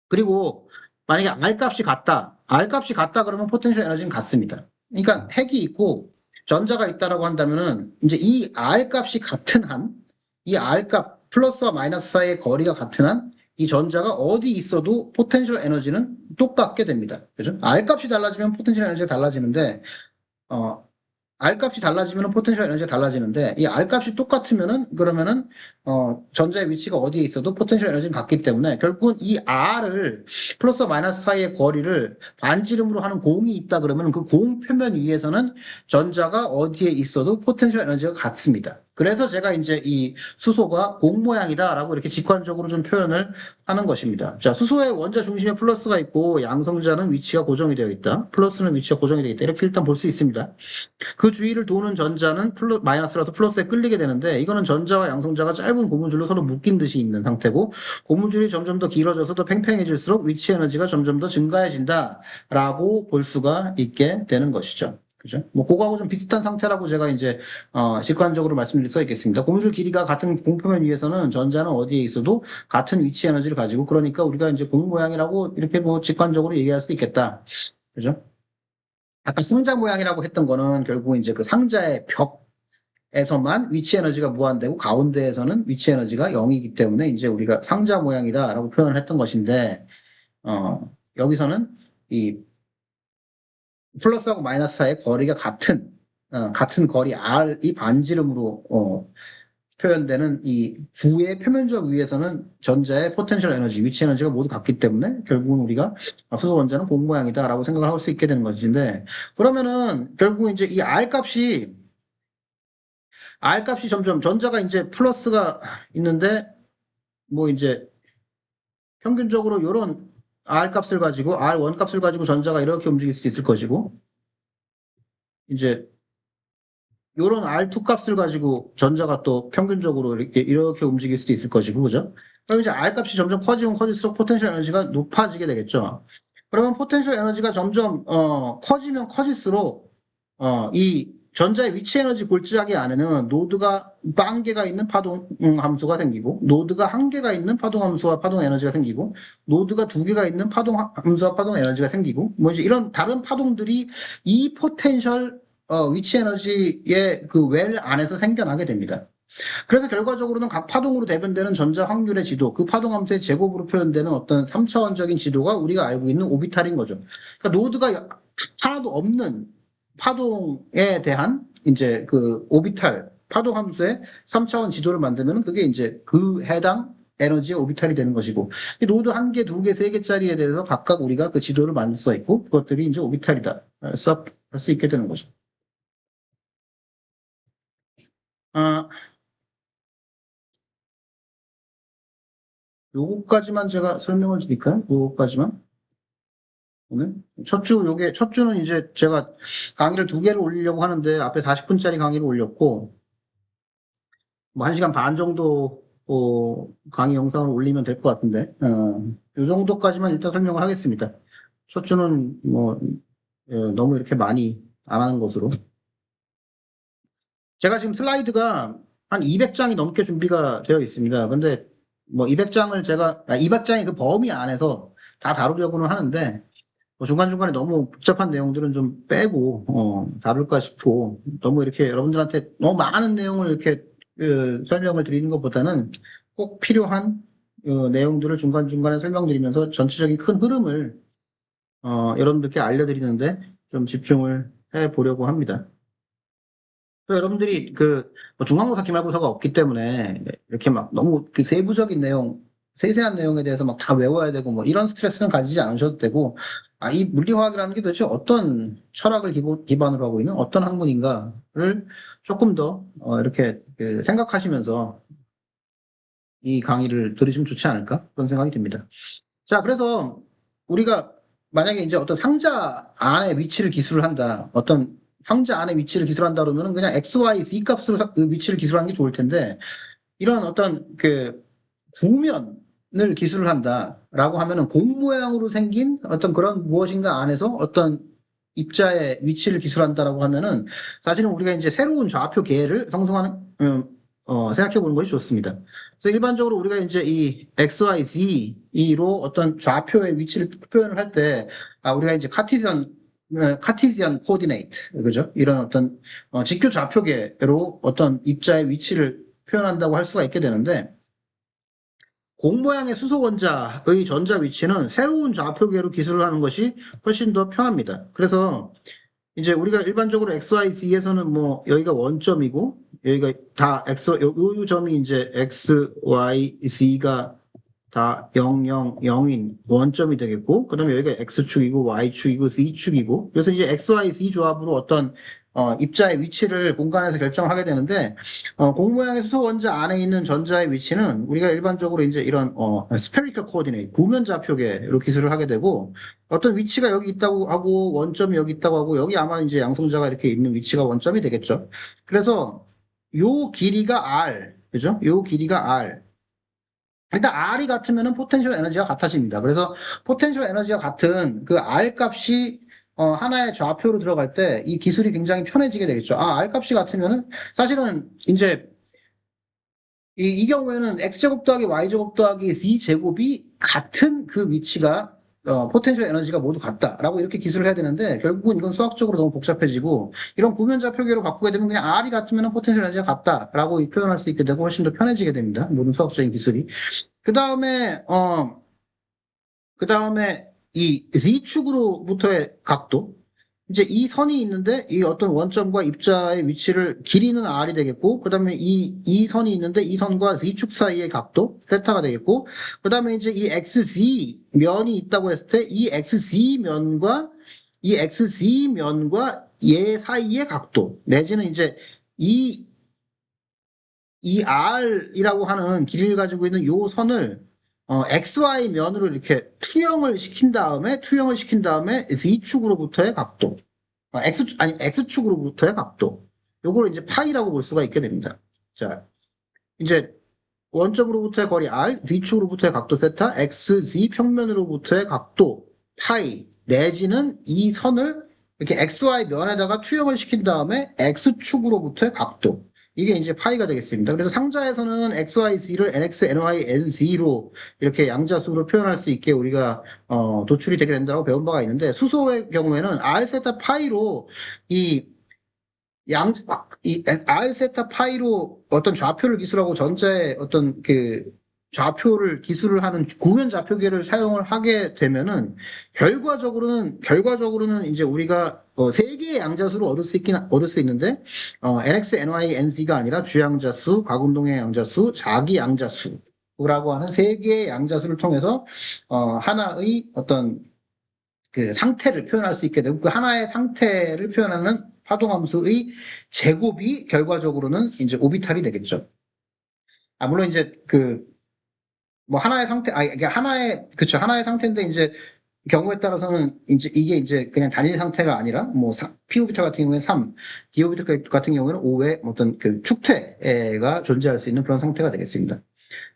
그리고 만약에 R 값이 같다 그러면 포텐셜 에너지는 같습니다. 그러니까 핵이 있고 전자가 있다라고 한다면은 이제 이 R 값이 같은 한, 이 R 값 플러스와 마이너스 사이의 거리가 같은 한, 이 전자가 어디 있어도 포텐셜 에너지는 똑같게 됩니다. 그죠? R 값이 달라지면 포텐셜 에너지가 달라지는데, 어, R 값이 달라지면 포텐셜 에너지가 달라지는데 이 R 값이 똑같으면은 그러면은 전자의 위치가 어디에 있어도 포텐셜 에너지는 같기 때문에 결국은 이 R을 플러스 마이너스 사이의 거리를 반지름으로 하는 공이 있다 그러면 그 공 표면 위에서는 전자가 어디에 있어도 포텐셜 에너지가 같습니다. 그래서 제가 이제 이 수소가 공 모양이다라고 이렇게 직관적으로 좀 표현을 하는 것입니다. 자, 수소의 원자 중심에 플러스가 있고 양성자는 위치가 고정이 되어 있다. 플러스는 위치가 고정이 되어 있다. 이렇게 일단 볼 수 있습니다. 그 주위를 도는 전자는 마이너스라서 플러스에 끌리게 되는데 이거는 전자와 양성자가 짧은 고무줄로 서로 묶인 듯이 있는 상태고 고무줄이 점점 더 길어져서 더 팽팽해질수록 위치 에너지가 점점 더 증가해진다라고 볼 수가 있게 되는 것이죠. 그죠? 뭐 그거하고 좀 비슷한 상태라고 제가 이제 직관적으로 말씀드릴 수 있겠습니다. 고무줄 길이가 같은 공표면 위에서는 전자는 어디에 있어도 같은 위치 에너지를 가지고 그러니까 우리가 이제 공 모양이라고 이렇게 뭐 직관적으로 얘기할 수 있겠다. 그죠? 아까 상자 모양이라고 했던 거는 결국 이제 그 상자의 벽에서만 위치 에너지가 무한되고 가운데에서는 위치 에너지가 0이기 때문에 이제 우리가 상자 모양이다라고 표현을 했던 것인데, 여기서는 이 플러스하고 마이너스 사이의 거리가 같은 거리 R이 반지름으로 표현되는 이 구의 표면적 위에서는 전자의 포텐셜 에너지, 위치 에너지가 모두 같기 때문에 결국은 우리가 수소 원자는 공 모양이다라고 생각을 할 수 있게 되는 것인데, 그러면은 결국은 이제 이 R 값이 점점 전자가 이제 플러스가 있는데 뭐 이제 평균적으로 이런 R 값을 가지고 R1 값을 가지고 전자가 이렇게 움직일 수도 있을 것이고, 이제 요런 R2 값을 가지고 전자가 또 평균적으로 이렇게 움직일 수도 있을 것이고, 그죠? 그럼 이제 R 값이 점점 커지면 커질수록 포텐셜 에너지가 높아지게 되겠죠. 그러면 포텐셜 에너지가 점점, 커지면 커질수록, 이 전자의 위치 에너지 골짜기 안에는 노드가 1개가 있는 파동 함수가 생기고, 노드가 1개가 있는 파동 함수와 파동 에너지가 생기고, 노드가 2개가 있는 파동 함수와 파동 에너지가 생기고, 뭐 이제 이런 다른 파동들이 이 포텐셜 위치 에너지의 그 웰 안에서 생겨나게 됩니다. 그래서 결과적으로는 각 파동으로 대변되는 전자 확률의 지도, 그 파동 함수의 제곱으로 표현되는 어떤 3차원적인 지도가 우리가 알고 있는 오비탈인 거죠. 그러니까 노드가 하나도 없는 파동에 대한 이제 그 오비탈 파동 함수의 3차원 지도를 만들면 그게 이제 그 해당 에너지의 오비탈이 되는 것이고, 이 노드 1개, 2개, 3개짜리에 대해서 각각 우리가 그 지도를 만들 수 있고, 그것들이 이제 오비탈이다. 할 수 있게 되는 거죠. 아, 요거까지만 제가 설명을 드릴까요? 요거까지만. 오늘 첫 주는 이제 제가 강의를 2개를 올리려고 하는데 앞에 40분짜리 강의를 올렸고, 뭐 1시간 반 정도 강의 영상을 올리면 될 것 같은데, 요 정도까지만 일단 설명을 하겠습니다. 첫 주는 뭐 너무 이렇게 많이 안 하는 것으로. 제가 지금 슬라이드가 한 200장이 넘게 준비가 되어 있습니다. 근데 뭐 200장의 그 범위 안에서 다 다루려고는 하는데, 뭐 중간중간에 너무 복잡한 내용들은 좀 빼고, 다룰까 싶고, 너무 이렇게 여러분들한테 너무 많은 내용을 이렇게 설명을 드리는 것보다는 꼭 필요한 내용들을 중간중간에 설명드리면서 전체적인 큰 흐름을 여러분들께 알려드리는데 좀 집중을 해 보려고 합니다. 또 여러분들이 뭐 중간고사, 기말고사가 없기 때문에 이렇게 막 너무 그 세부적인 내용, 세세한 내용에 대해서 막 다 외워야 되고 뭐 이런 스트레스는 가지지 않으셔도 되고, 이 물리화학이라는 게 도대체 어떤 철학을 기반으로 하고 있는 어떤 학문인가를 조금 더 이렇게 생각하시면서 이 강의를 들으시면 좋지 않을까 그런 생각이 듭니다. 자, 그래서 우리가 만약에 이제 어떤 상자 안에 위치를 기술을 한다, 어떤 상자 안에 위치를 기술한다 그러면 그냥 x, y, z 값으로 그 위치를 기술하는 게 좋을 텐데, 이런 어떤 구면을 기술을 한다라고 하면은 공 모양으로 생긴 어떤 그런 무엇인가 안에서 어떤 입자의 위치를 기술한다라고 하면은 사실은 우리가 이제 새로운 좌표 계를 형성하는 생각해 보는 것이 좋습니다. 그래서 일반적으로 우리가 이제 이 x, y, z로 어떤 좌표의 위치를 표현을 할 때, 우리가 이제 카티지안 코디네이트, 그죠? 이런 어떤 직교 좌표계로 어떤 입자의 위치를 표현한다고 할 수가 있게 되는데, 공 모양의 수소 원자의 전자 위치는 새로운 좌표계로 기술을 하는 것이 훨씬 더 편합니다. 그래서 이제 우리가 일반적으로 XYZ에서는 뭐 여기가 원점이고 여기가 다 요 점이 이제 XYZ가 다 0, 0, 0인 원점이 되겠고, 그다음에 여기가 X축이고 Y축이고 Z축이고, 그래서 이제 XYZ 조합으로 어떤 입자의 위치를 공간에서 결정하게 되는데, 공 모양의 수소 원자 안에 있는 전자의 위치는 우리가 일반적으로 이제 이런 spherical coordinate, 구면 좌표계로 기술을 하게 되고, 어떤 위치가 여기 있다고 하고 원점이 여기 있다고 하고 여기 아마 이제 양성자가 이렇게 있는 위치가 원점이 되겠죠. 그래서 요 길이가 R, 그죠? 요 길이가 R. 일단 R이 같으면은 포텐셜 에너지가 같아집니다. 그래서 포텐셜 에너지가 같은 그 R 값이 하나의 좌표로 들어갈 때 이 기술이 굉장히 편해지게 되겠죠. R 값이 같으면은 사실은 이제 이 경우에는 X제곱 더하기 Y제곱 더하기 Z제곱이 같은 그 위치가 포텐셜 에너지가 모두 같다라고 이렇게 기술을 해야 되는데, 결국은 이건 수학적으로 너무 복잡해지고, 이런 구면좌표계로 바꾸게 되면 그냥 R이 같으면 포텐셜 에너지가 같다라고 표현할 수 있게 되고 훨씬 더 편해지게 됩니다. 모든 수학적인 기술이. 그 다음에 이 Z축으로부터의 각도, 이제 이 선이 있는데 이 어떤 원점과 입자의 위치를 길이는 r이 되겠고, 그 다음에 이 선이 있는데 이 선과 z축 사이의 각도 세타가 되겠고, 그 다음에 이제 이 xz 면이 있다고 했을 때 이 xz 면과 이 xz 면과 얘 사이의 각도 내지는 이제 이 r이라고 하는 길이를 가지고 있는 요 선을 xy 면으로 이렇게 투영을 시킨 다음에 z축으로부터의 각도, x축으로부터의 각도, 요걸 이제 파이라고 볼 수가 있게 됩니다. 자, 이제 원점으로부터의 거리 r, z축으로부터의 각도 세타, xz 평면으로부터의 각도 파이, 내지는 이 선을 이렇게 xy 면에다가 투영을 시킨 다음에 x축으로부터의 각도, 이게 이제 파이가 되겠습니다. 그래서 상자에서는 xyz를 nx, ny, nz로 이렇게 양자수로 표현할 수 있게 우리가 도출이 되게 된다고 배운 바가 있는데, 수소의 경우에는 r 세타 파이로 이 r 세타 파이로 어떤 좌표를 기술하고 전자의 어떤 그 좌표를 기술을 하는 구면 좌표계를 사용을 하게 되면은 결과적으로는 이제 우리가 세 개의 양자수를 얻을 수 있는데, nx, ny, nz가 아니라 주양자수, 가운동의 양자수, 자기 양자수라고 하는 세 개의 양자수를 통해서 하나의 어떤 그 상태를 표현할 수 있게 되고, 그 하나의 상태를 표현하는 파동함수의 제곱이 결과적으로는 이제 오비탈이 되겠죠. 물론 이제 뭐 하나의 상태, 이게 하나의 상태인데, 이제 경우에 따라서는 이제 이게 이제 그냥 단일 상태가 아니라 뭐 p 오비탈 같은 경우에 3, d 오비탈 같은 경우에는 5의 어떤 그 축퇴가 존재할 수 있는 그런 상태가 되겠습니다.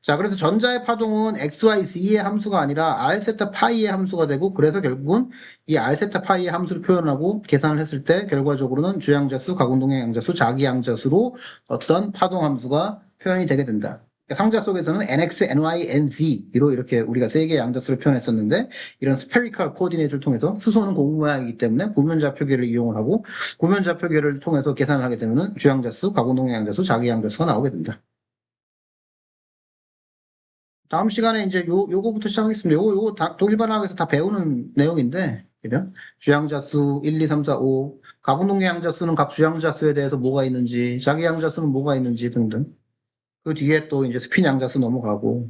자, 그래서 전자의 파동은 xyz의 함수가 아니라 r 세타 파이의 함수가 되고, 그래서 결국은 이 r 세타 파이의 함수를 표현하고 계산을 했을 때 결과적으로는 주양자수, 가공동의 양자수, 자기 양자수로 어떤 파동 함수가 표현이 되게 된다. 그러니까 상자 속에서는 nx, ny, nz로 이렇게 우리가 세 개의 양자수를 표현했었는데, 이런 스페리컬 코디네이트를 통해서 수소는 고무 모양이기 때문에 구면좌표계를 이용을 하고, 구면좌표계를 통해서 계산을 하게 되면 주양자수, 가공동의 양자수, 자기 양자수가 나오게 된다. 다음 시간에 이제 요거부터 시작하겠습니다. 요거 다 독일반학에서 다 배우는 내용인데, 그죠? 주양자수 1, 2, 3, 4, 5, 가분동의 양자수는 각 주양자수에 대해서 뭐가 있는지, 자기 양자수는 뭐가 있는지 등등. 그 뒤에 또 이제 스핀 양자수 넘어가고,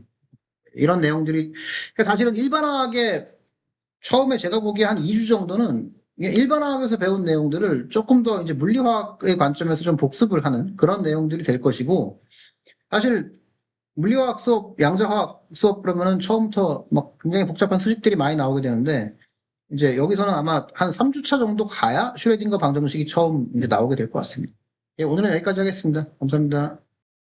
이런 내용들이, 그러니까 사실은 일반학에 처음에 제가 보기에 한 2주 정도는 일반학에서 배운 내용들을 조금 더 이제 물리화학의 관점에서 좀 복습을 하는 그런 내용들이 될 것이고, 사실 물리화학 수업, 양자화학 수업 그러면은 처음부터 막 굉장히 복잡한 수식들이 많이 나오게 되는데, 이제 여기서는 아마 한 3주차 정도 가야 슈레딩거 방정식이 처음 이제 나오게 될 것 같습니다. 예, 오늘은 여기까지 하겠습니다. 감사합니다.